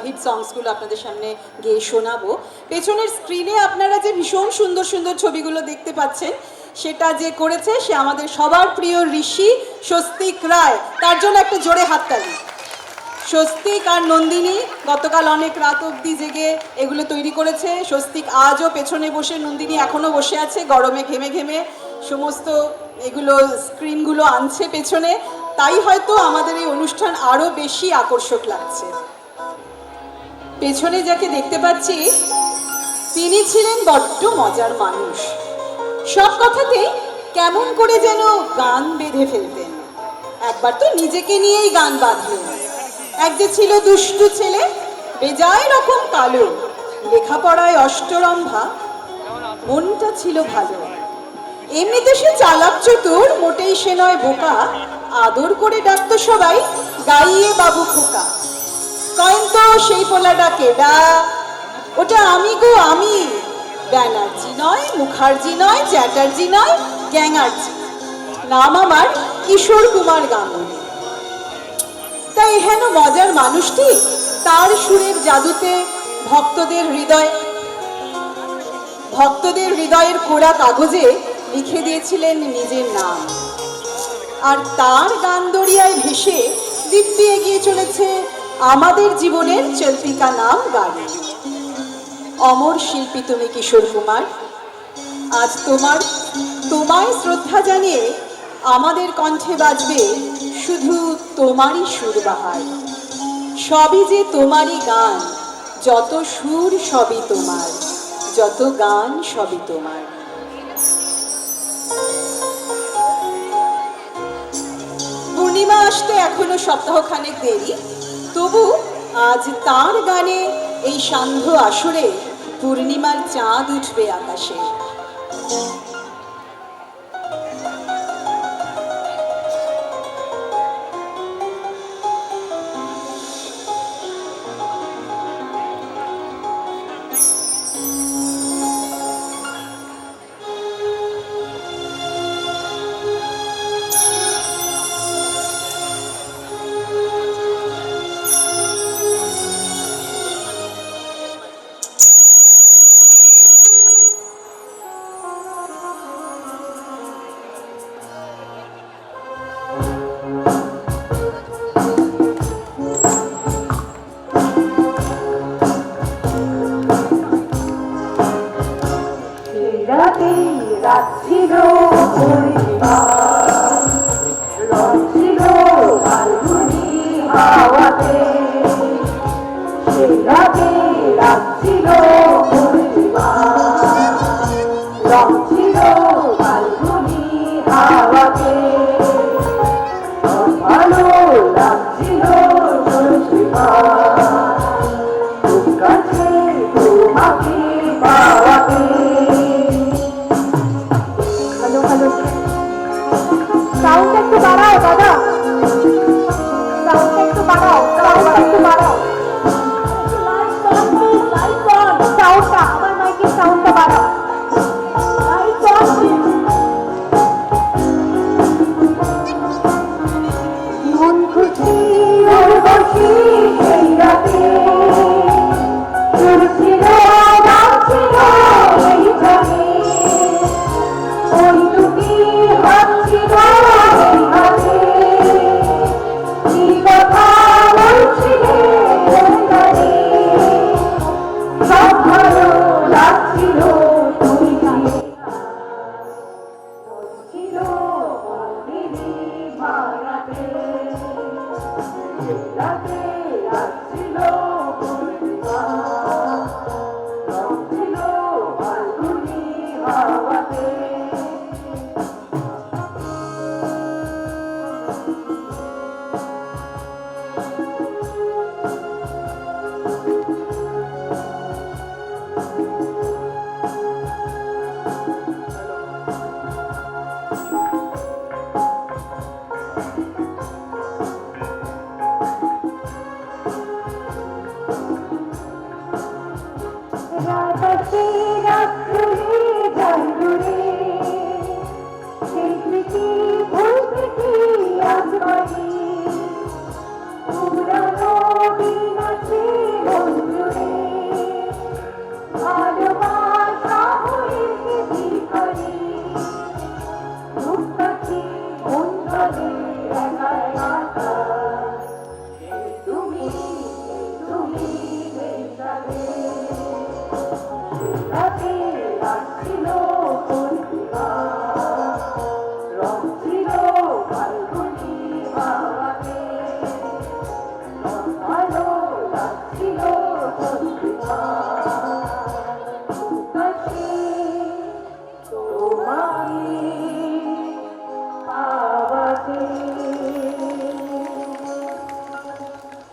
হিট সংসগুলো আপনাদের সামনে গিয়ে শোনাবো, পেছনের স্ক্রিনে আপনারা যে ভীষণ সুন্দর সুন্দর ছবিগুলো দেখতে পাচ্ছেন সেটা যে করেছে সে আমাদের সবার প্রিয় ঋষি স্বস্তিক রায়। তার জন্য একটা জোরে হাততালি। স্বস্তিক আর নন্দিনী গতকাল অনেক রাত অবধি জেগে এগুলো তৈরি করেছে। স্বস্তিক আজও পেছনে বসে, নন্দিনী এখনও বসে আছে গরমে ঘেমে ঘেমে সমস্ত এগুলো স্ক্রিনগুলো আনছে পেছনে। তাই হয়তো আমাদের এই অনুষ্ঠান আরও বেশি আকর্ষক লাগছে। পেছনে যাকে দেখতে পাচ্ছি তিনি ছিলেন বড্ড মজার মানুষ। সব কথাতেই কেমন করে যেন গান বেঁধে ফেলতেন। একবার তো নিজেকে নিয়েই গান বাঁধলেন। এক যে ছিল দুষ্টু ছেলে, বেজায় রকম কালো, লেখাপড়ায় অষ্টরম্ভা, মনটা ছিল ভালো। এমনিতে সে চালাক চতুর, মোটেই সে নয় বোকা, আদর করে ডাকতো সবাই গাইয়ে বাবু খোকা। কয়েন তো সেই পোলাটাকে ডা, ওটা আমি গো আমি, ব্যানার্জি নয়, মুখার্জি নয়, চ্যাটার্জি নয়, গ্যাঙার্জি। নাম আমার কিশোর কুমার গাঙ্গুলি। তাই হেন মজার মানুষটি তার সুরের জাদুতে ভক্তদের হৃদয়ের কোরা কাগজে লিখে দিয়েছিলেন নিজের নাম। আর তার গান দরিয়ায় ভেসে দিব্যি এগিয়ে চলেছে আমাদের জীবনের চলতিকা নাম গাড়ি। অমর শিল্পী তুমি কিশোর কুমার। আজ তোমায় শ্রদ্ধা জানিয়ে আমাদের কণ্ঠে বাজবে শুধু তোমারই সুরবাহার। সবই যে তোমারই গান, যত সুর সবই তোমার, যত গান সবই তোমার। পূর্ণিমা আসতে এখনো সপ্তাহখানেক দেরি, তবু আজ তার গানে এই সান্ধ্য আসরে পূর্ণিমার চাঁদ উঠবে আকাশে।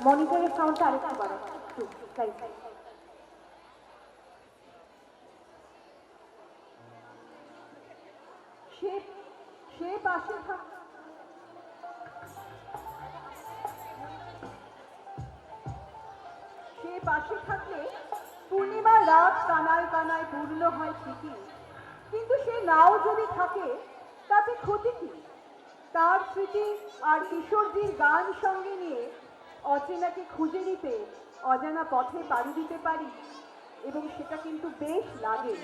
মনিটরের সাউন্ডটা আরেকটু বাড়াও। সে পাশে থাক। সে পাশে থাকলে পূর্ণিমার রাত কানায় কানায় পূর্ণ হয় ঠিকই, কিন্তু সে নাও যদি থাকে তাতে ক্ষতি কি? তার স্মৃতি আর কিশোরজির গান সঙ্গে নিয়ে অচেনাকে খুঁজে নিতে অজানা পথে পাড়ি দিতে পারি, এবং সেটা কিন্তু বেশ লাগে।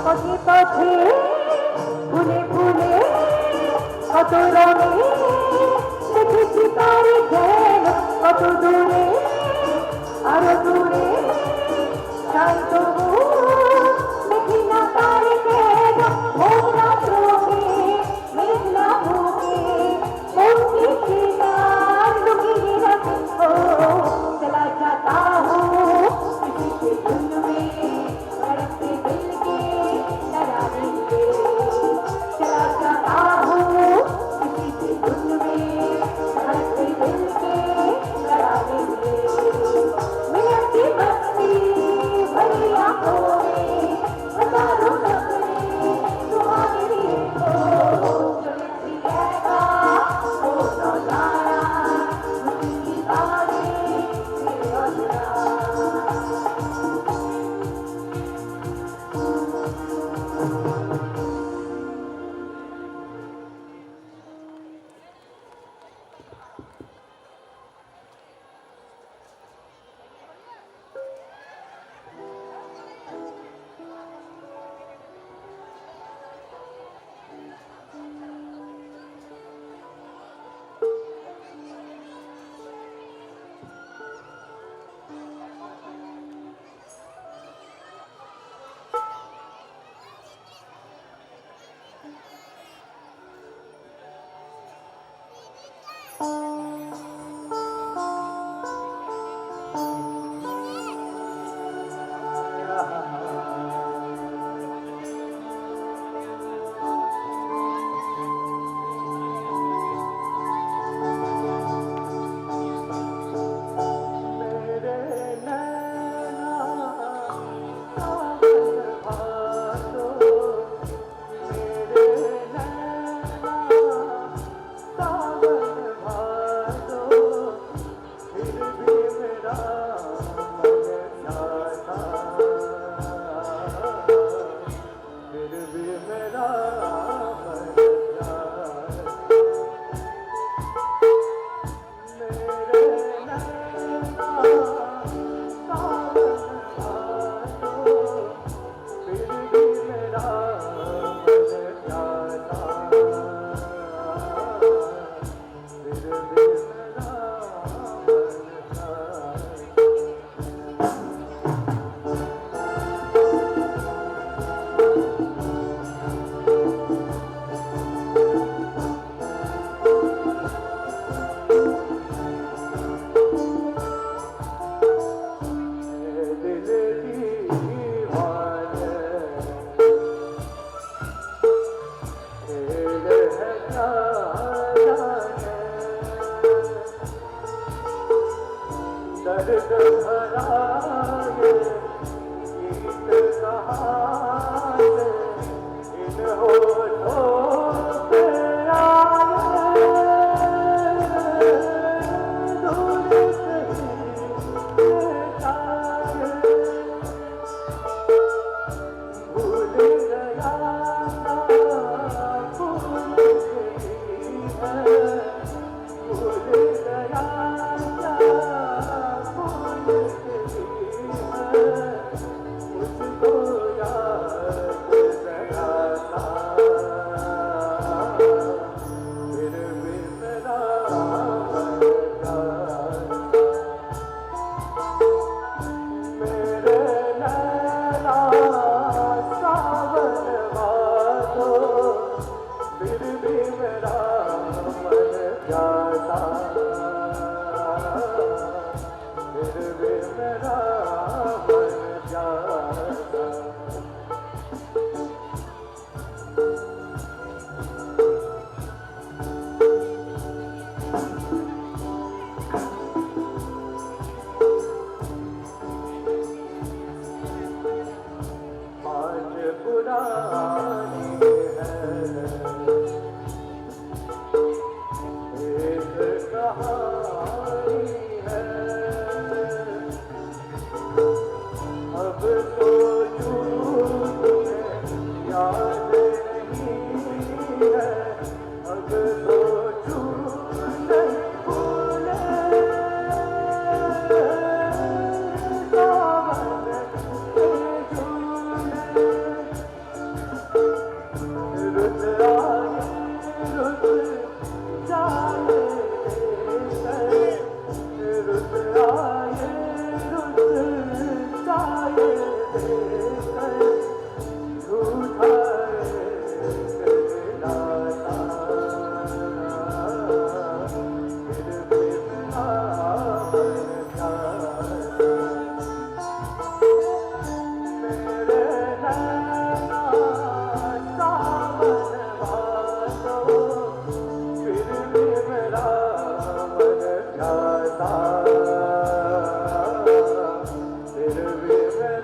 পথে পথে ফুলে ফুলে কত রঙে দেখেছি তার যেন কত দূরে আরো দূরে শান্ত দেখি না তার যেন মোরা চোখে মেঘনা বুকে মনকে চিনার লুকিয়ে রাখে ও চলা जाता हूँ किसी की धुन में धड़कते दिल के डराने के चला जाता हूँ किसी की धुन में धड़कते दिल के डराने के मैं अपनी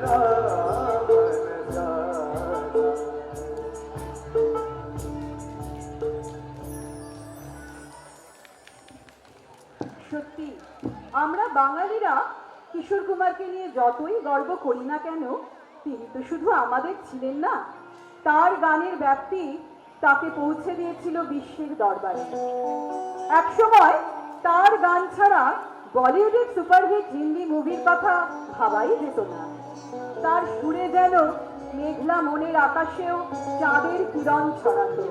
সত্যি আমরা বাঙালিরা কিশোর কুমারকে নিয়ে যতই গর্ব করি না কেন, তিনি তো শুধু আমাদের ছিলেন না, তার গানের ব্যাপ্তি তাকে পৌঁছে দিয়েছিল বিশ্বের দরবারে। একসময় তার গান ছাড়া বলিউডের সুপারহিট হিন্দি মুভির কথা ভাবাই যেত না। তার সুরে যেন মেঘলা মনের আকাশেও চাঁদের কিরণ ছড়াতো।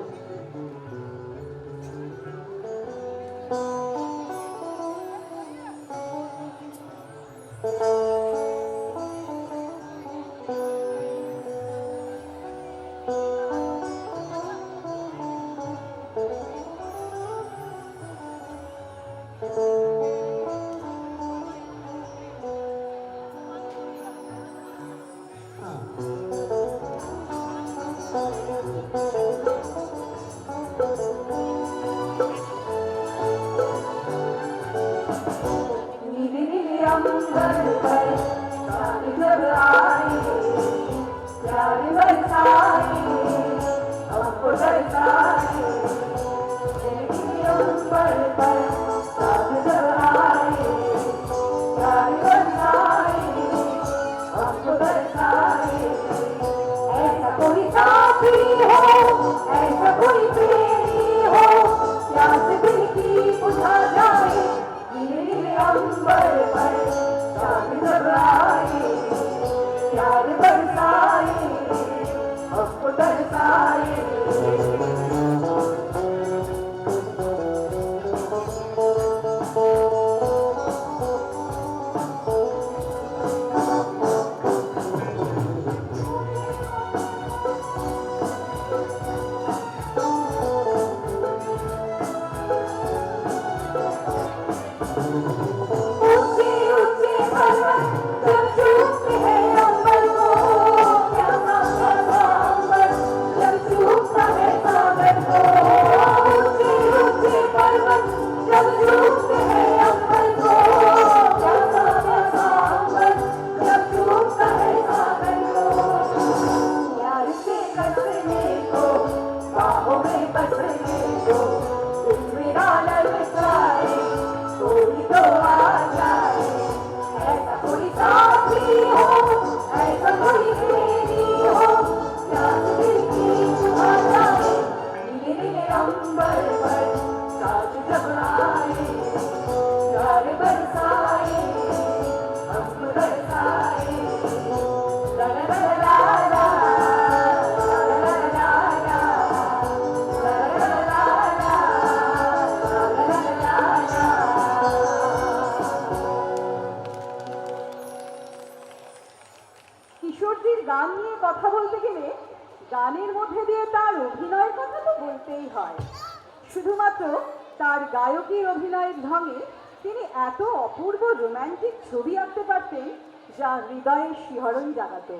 কিশোরজির গান নিয়ে কথা বলতে গেলে গানের মধ্যে দিয়ে তার অভিনয়ের কথা তো বলতেই হয়। শুধুমাত্র তার গায়কীর অভিনয়ের ঢঙে তিনি এত অপূর্ব রোম্যান্টিক ছবি আঁকতে পারতেন যা হৃদয়ের শিহরণ জাগাতো।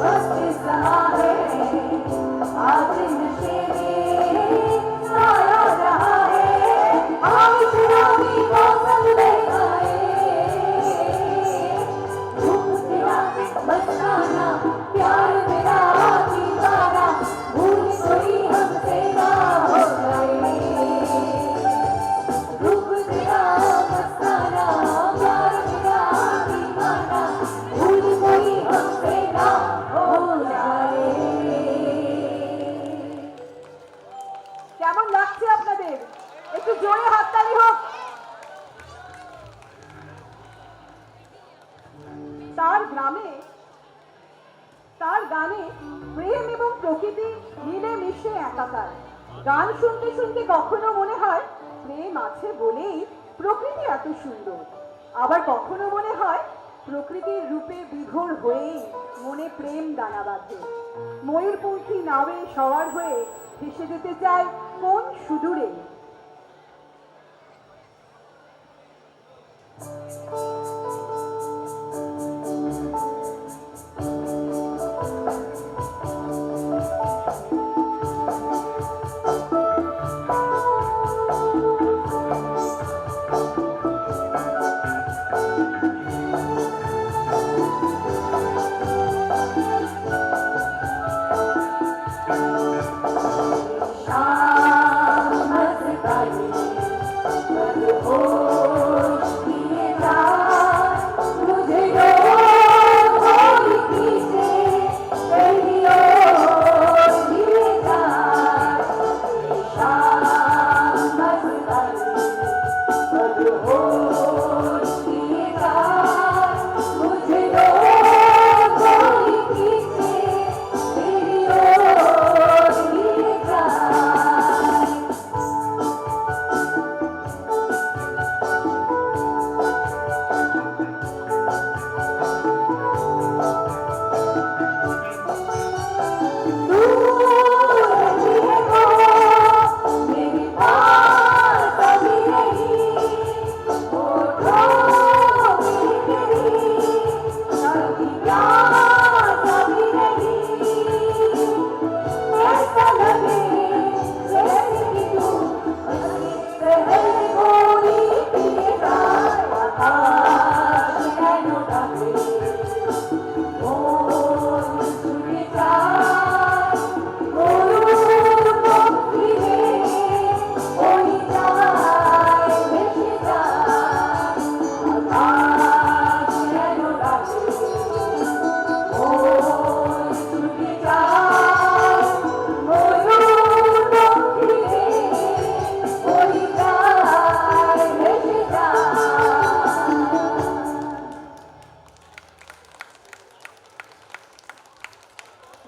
Must be প্রেম এবং প্রকৃতি মিলে মিশে একাকার। গান শুনতে শুনতে কখনো মনে হয় প্রেম আছে বলেই প্রকৃতি এত সুন্দর, আবার কখনো মনে হয় প্রকৃতির রূপে বিভোর হয়েই মনে প্রেম দানা বাঁধে। ময়ূরপঙ্খী নাবে সওয়ার হয়ে ভেসে যেতে চায় কোন সুদূরে।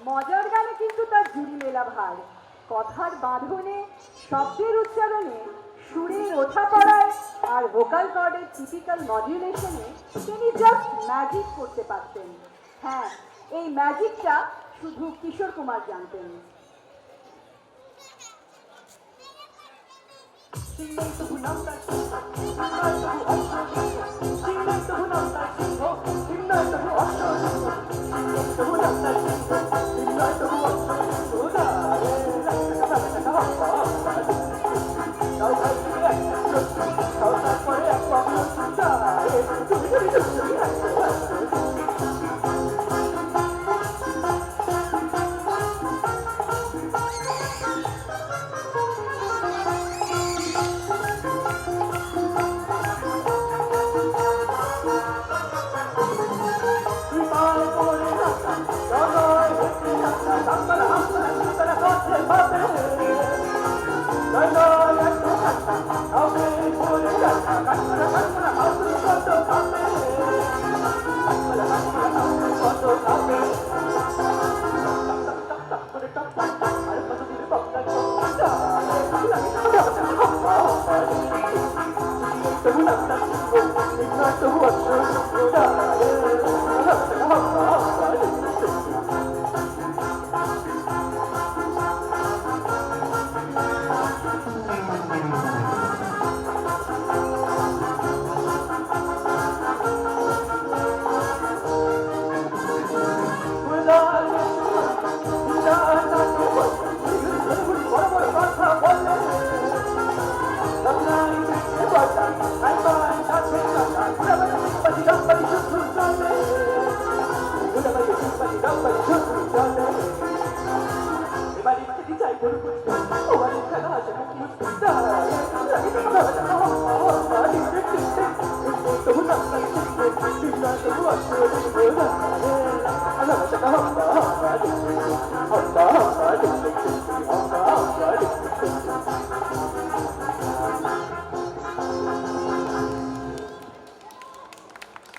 মজার গানে কিন্তু তার জুড়ি মেলা ভার, কথার বাঁধনে, শব্দের উচ্চারণে, সুরের ওঠা পড়ায় আর ভোকাল কর্ডের টিপিক্যাল মডুলেশনে তিনি জাস্ট ম্যাজিক করতে পারতেন। হ্যাঁ, এই ম্যাজিকটা শুধু কিশোর কুমার জানতেন।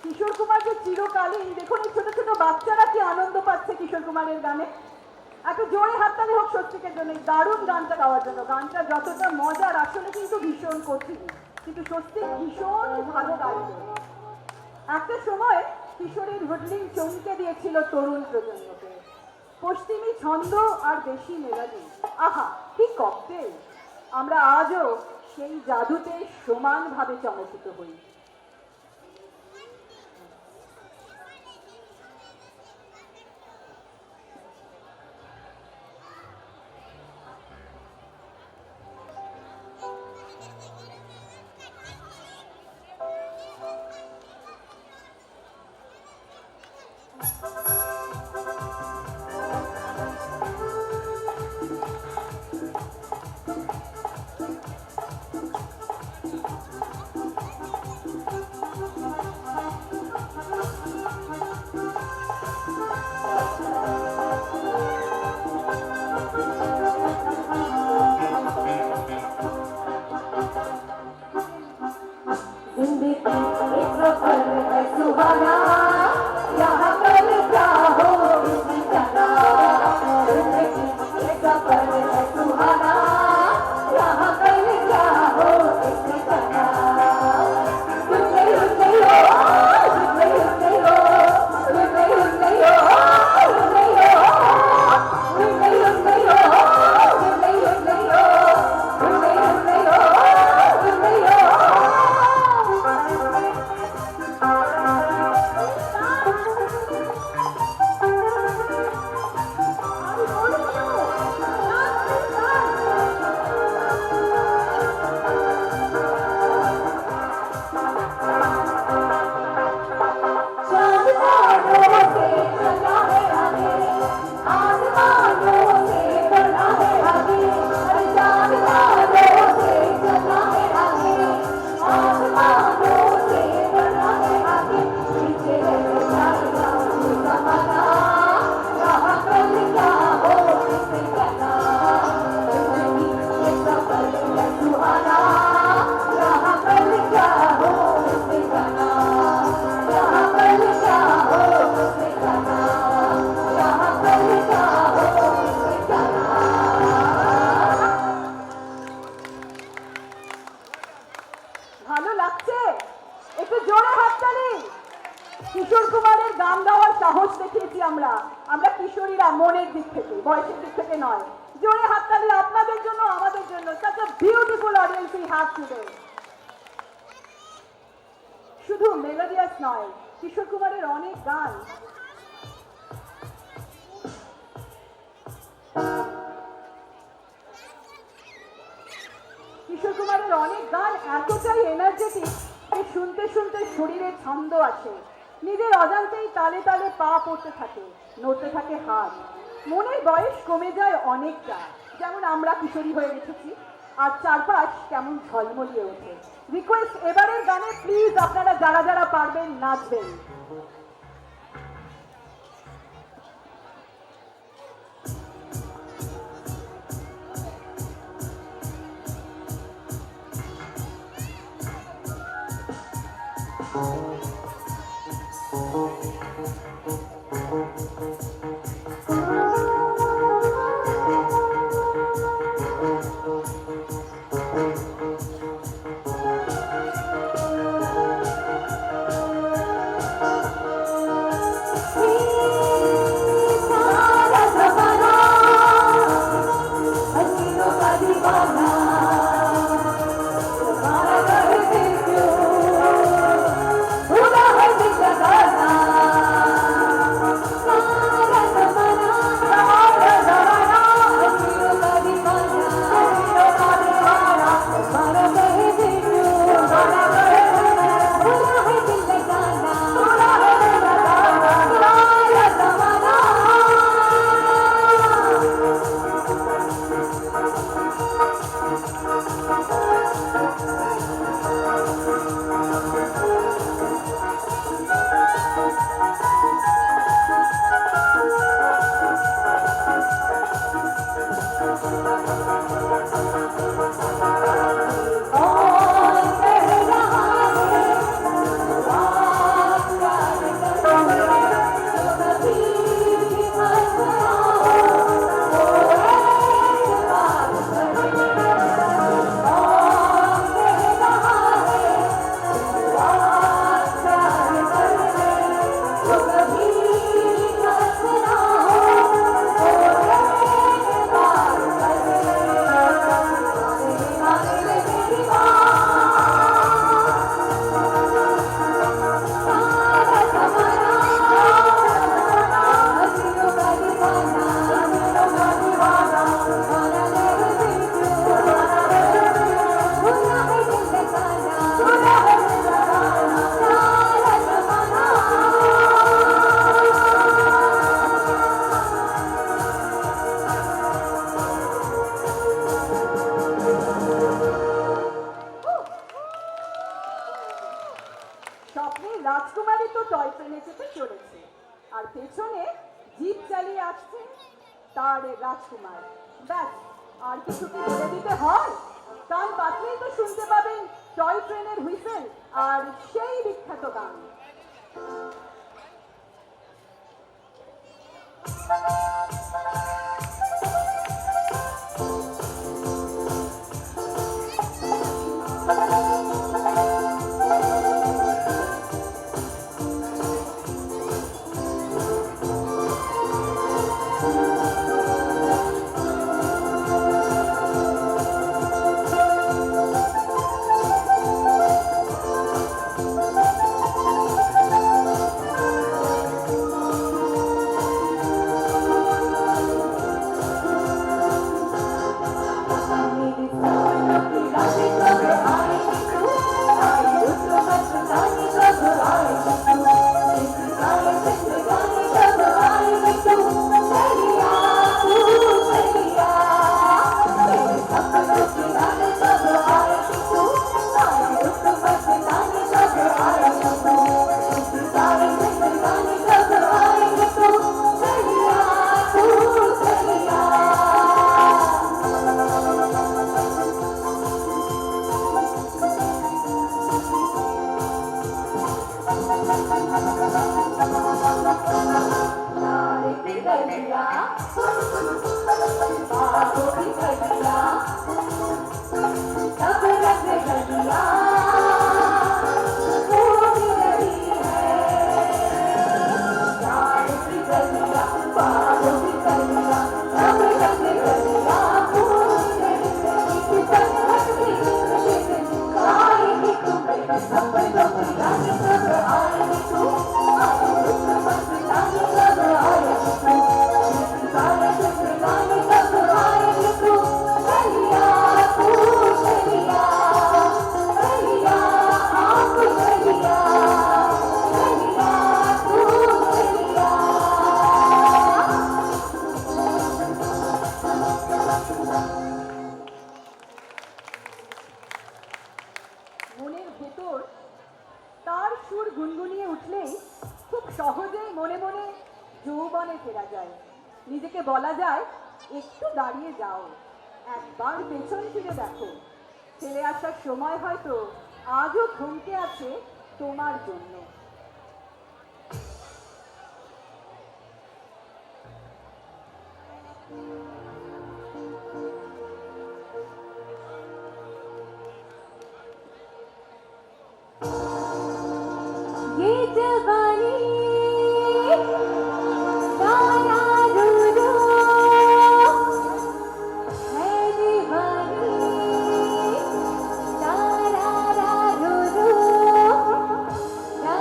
কিশোর কুমার যে চিরকালীন, দেখুন এই ছোট ছোট বাচ্চারা কি আনন্দ পাচ্ছে কিশোর কুমারের গানে। একটা জোরে হাততালি হোক স্বস্তিকের জন্য এই দারুণ গানটা গাওয়ার জন্য। গানটা যতটা মজার আসলে কিন্তু ভীষণ কঠিন, কিন্তু স্বস্তিক ভীষণ ভালো গাইত। একটা সময় কিশোরীর হুডলিং চমকে দিয়েছিল তরুণ প্রজন্মকে। পশ্চিমী ছন্দ আর বেশি মেলাডি, আহা কি ককটেল! আমরা আজও সেই জাদুতে সমানভাবে চমকিত হই। ভালো লাগছে? একটু জোরে হাততালি। কিশোর কুমারের গান গাওয়ার সাহস দেখিয়েছি আমরা কিশোরীরা, মনের দিক থেকে, বয়সের দিক থেকে নয়। জোরে হাততালি আপনাদের জন্য, আমাদের জন্য। such a beautiful audience we have today. শুধু মেলোডিয়াস নয়, কিশোর কুমারের অনেক গান এতটাই এনার্জেটিক যে শুনতে শুনতে শরীরে ছন্দ আসে, নিজের অজান্তেই তালে তালে পা পড়তে থাকে, নড়তে থাকে হাত। মনের বয়স কমে যায় অনেকটা, যেমন আমরা কিশোরী হয়ে উঠেছি, আর চারপাশ কেমন ঝলমলিয়ে ওঠে। রিকোয়েস্ট, এবারের গানে প্লিজ আপনারা যারা যারা পারবেন নাচবেন। আর পেছনে জিপ চালিয়ে আসছে তার রাজকুমার। ব্যাস, আর কিছু কি বলে দিতে হয়? কান পাতলেই তো শুনতে পাবেন টয় ট্রেনের হুইসেল আর সেই বিখ্যাত গান। মনের ভেতর তার সুর গুনগুনিয়ে উঠলেই খুব সহজেই মনে মনে যৌবনে ফেরা যায়। নিজেকে বলা যায়, একটু দাঁড়িয়ে যাও, একবার পেছন ফিরে দেখো, ফেলে আসার সময় হয়তো আজও থমকে আছে তোমার জন্য। ये जवानी सारा रो रो है दीवानी सारा रा रो रो रा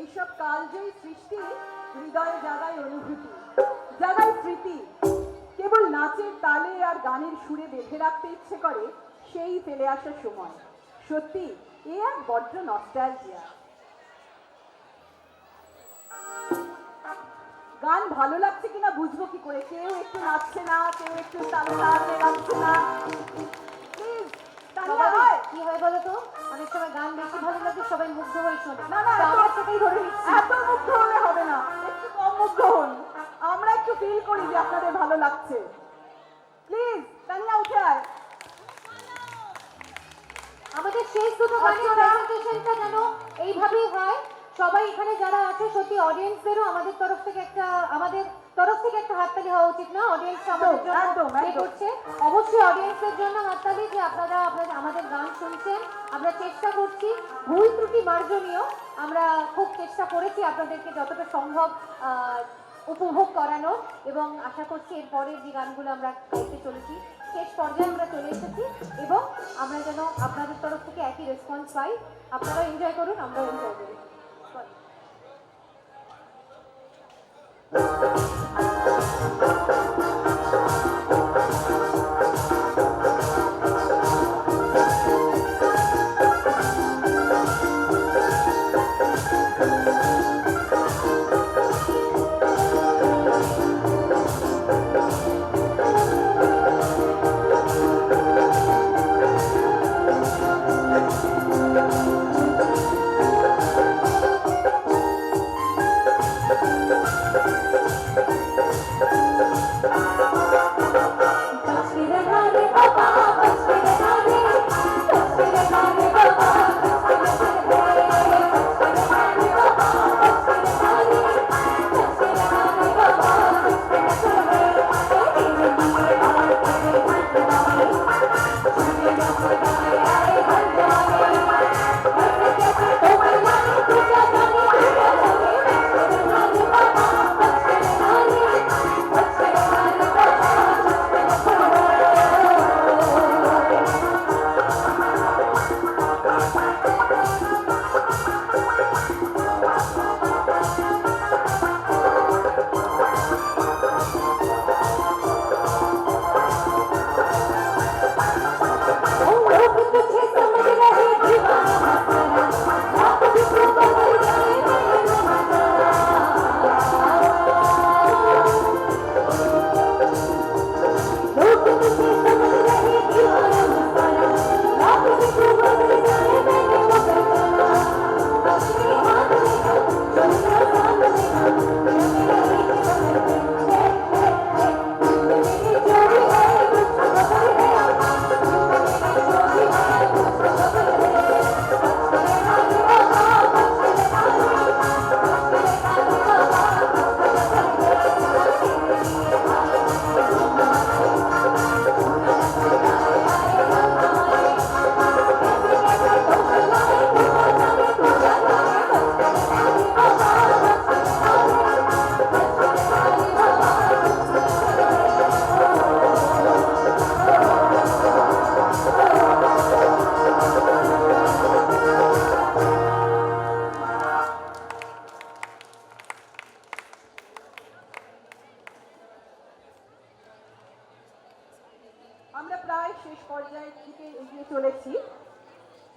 এইসব কালজয়ী সৃষ্টি হৃদয়ে জাগায় অনুভূতি, জাগায় স্মৃতি। কেবল নাচের তালে আর গানের সুরে বেঁধে রাখতে ইচ্ছে করে সেই ফেলে আসা সময়। সত্যি এ এক বড্ড নস্টালজিয়া। গান ভালো লাগছে কিনা বুঝবো কি করে? কেউ একটু নাচছে না, কেউ একটু তালে তালে নাচছে না। প্লিজ কি হয় বলো তো, অনেক সময় গান বেশি ভালো লাগে, সবাই মুগ্ধ হয়ে শোনে। না না, তো আমরা সেটাই ধরে নিচ্ছি। এত মুগ্ধ হলে হবে না, একটু কম মুগ্ধ হন। আমরা একটু ফিল করি যে আপনাদের ভালো লাগছে। প্লিজ তানিয়া উঠে আয়। আমাদের শেষ দুটো গানের প্রেজেন্টেশনটা যেন এইভাবেই হয়। সবাই এখানে যারা আছে সত্যি অডিয়েন্সদেরও আমাদের তরফ থেকে একটা হাততালি হওয়া উচিত না? অডিয়েন্স আমাদের জন্য প্লে করছে, অবশ্যই অডিয়েন্সের জন্য হাততালি যে আপনারা আমাদের গান শুনছেন। আমরা চেষ্টা করছি ভুল ত্রুটি মার্জনীয়, আমরা খুব চেষ্টা করেছি আপনাদেরকে যতটা সম্ভব উপভোগ করানো, এবং আশা করছি এরপরের যে গানগুলো আমরা গাইতে চলেছি শেষ পর্যায়ে আমরা চলে এসেছি, এবং আমরা যেন আপনাদের তরফ থেকে একই রেসপন্স পাই। আপনারা এনজয় করুন, আমরাও এনজয় করি। আমরা প্রায় শেষ পর্যায়ের দিকে এগিয়ে চলেছি।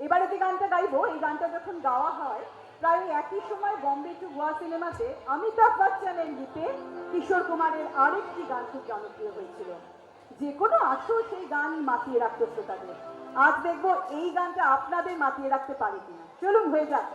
এবারে যে গানটা গাইবো, এই গানটা যখন গাওয়া হয় প্রায় একই সময় বম্বে টু গোয়া সিনেমাতে অমিতাভ বচ্চনের গীতে কিশোর কুমারের আরেকটি গান খুব জনপ্রিয় হয়েছিল। যে কোনো আসর সেই গান মাতিয়ে রাখতো শ্রোতাদের। আজ দেখবো এই গানটা আপনাদের মাতিয়ে রাখতে পারে কিনা। চলুন হয়ে যাক।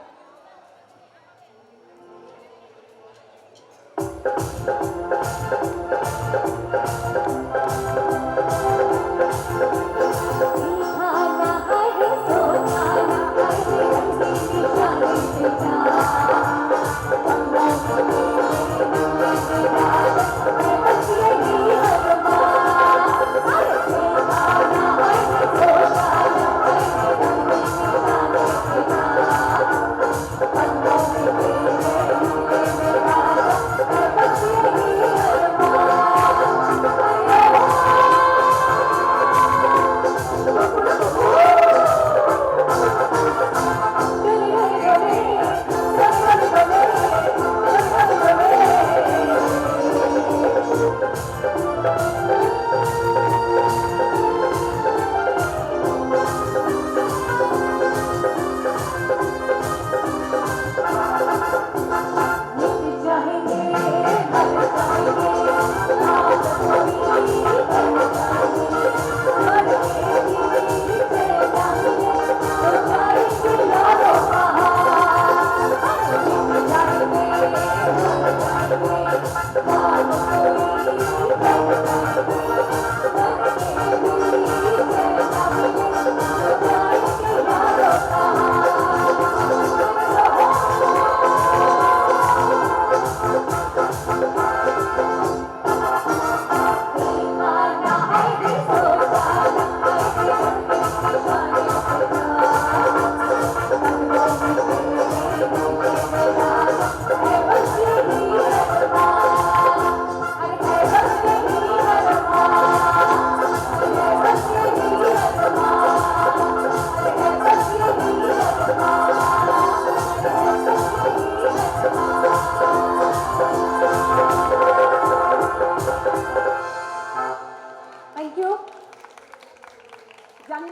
Thank you.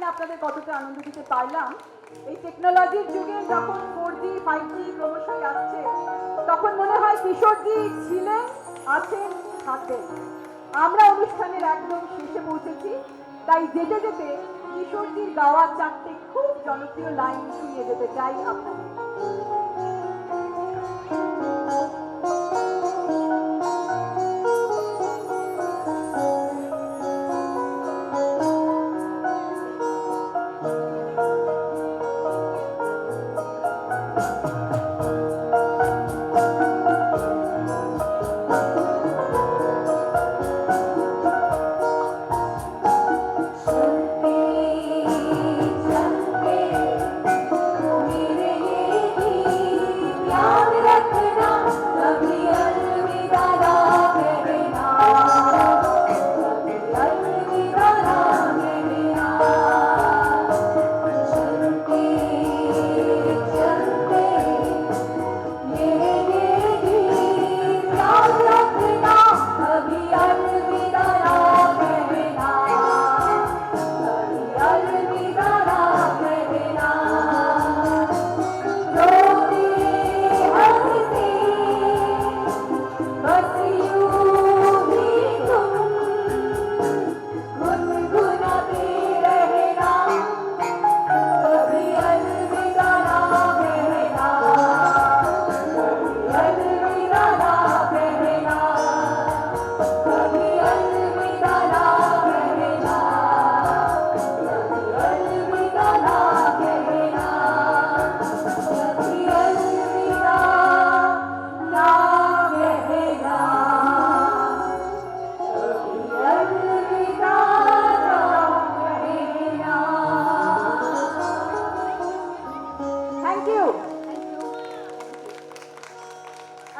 না আপনাদের কতটা আনন্দ দিতে পারলাম। এই টেকনোলজির যুগে যখন 4G 5G ক্রমশই আসছে, তখন মনে হয় কিশোরজি ছিলেন, আছেন, থাকবেন। আমরা অনুষ্ঠানের একদম শেষে পৌঁছেছি, তাই যেতে যেতে কিশোরজির গাওয়া 4টে খুব জনপ্রিয় লাইন শুনিয়ে যেতে চাই আপনাদের।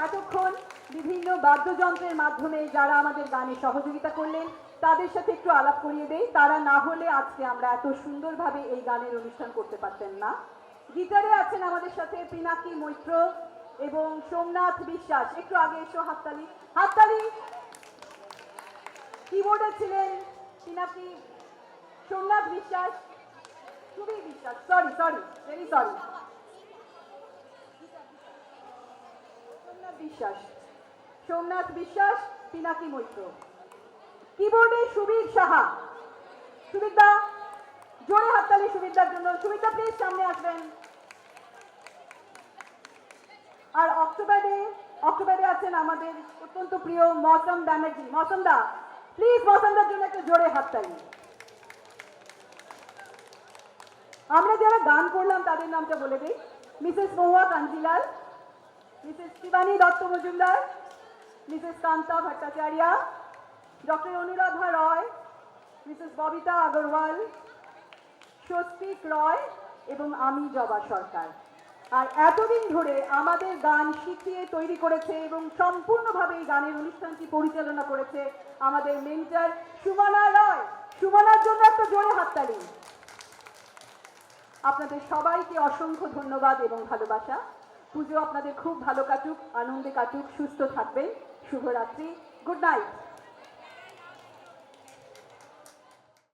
এতক্ষণ বিভিন্ন বাদ্যযন্ত্রের মাধ্যমে যারা আমাদের গানে সহযোগিতা করলেন তাদের সাথে একটু আলাপ করিয়ে দেই। তারা না হলে আজকে আমরা এত সুন্দরভাবে এই গানের অনুষ্ঠান করতে পারতেন না। গিটারে আছেন আমাদের সাথে পিনাকি মৈত্র এবং সোমনাথ বিশ্বাস। একটু আগে এসো, হাততালি হাততালি। কিবোর্ডে ছিলেন পিনাকি, সোমনাথ বিশ্বাস, সুবীর বিশ্বাস, ভেরি সরি, সোমনাথ বিশ্বাস, পিনাকি মৈত্র। কিবোর্ডে সুবীর সাহা। সুবিদা, জোরে হাততালি সুবিদার জন্য। সুবিদা প্লিজ সামনে আসবেন। আর অক্টোবরে আছেন আমাদের অত্যন্ত প্রিয় মৌসম ব্যানার্জি। মৌসম দা প্লিজ, মৌসমদার জন্য একটু জোরে হাততালি। আমরা যারা গান করলাম তাদের নামটা বলে দিই। Mrs Mahua Kanjilal, Mrs Shibani Dutta Majumdar, Mrs Kanta Bhattacharya, doctor Anuradha Roy, Mrs Babita Agarwal, Swastik Roy এবং আমি জবা সরকার। আর এতদিন ধরে আমাদের গান শিখিয়ে তৈরি করেছে এবং সম্পূর্ণভাবে এই গানের অনুষ্ঠানটি পরিচালনা করেছে আমাদের মেন্টর সুমনা রয়। সুমনার জন্য একটা জোরে হাততালি। আপনাদের সবাইকে অসংখ্য ধন্যবাদ এবং ভালোবাসা। পুজো আপনাদের খুব ভালো কাটুক, আনন্দে কাটুক, সুস্থ থাকবেন। শুভরাত্রি, গুড নাইট।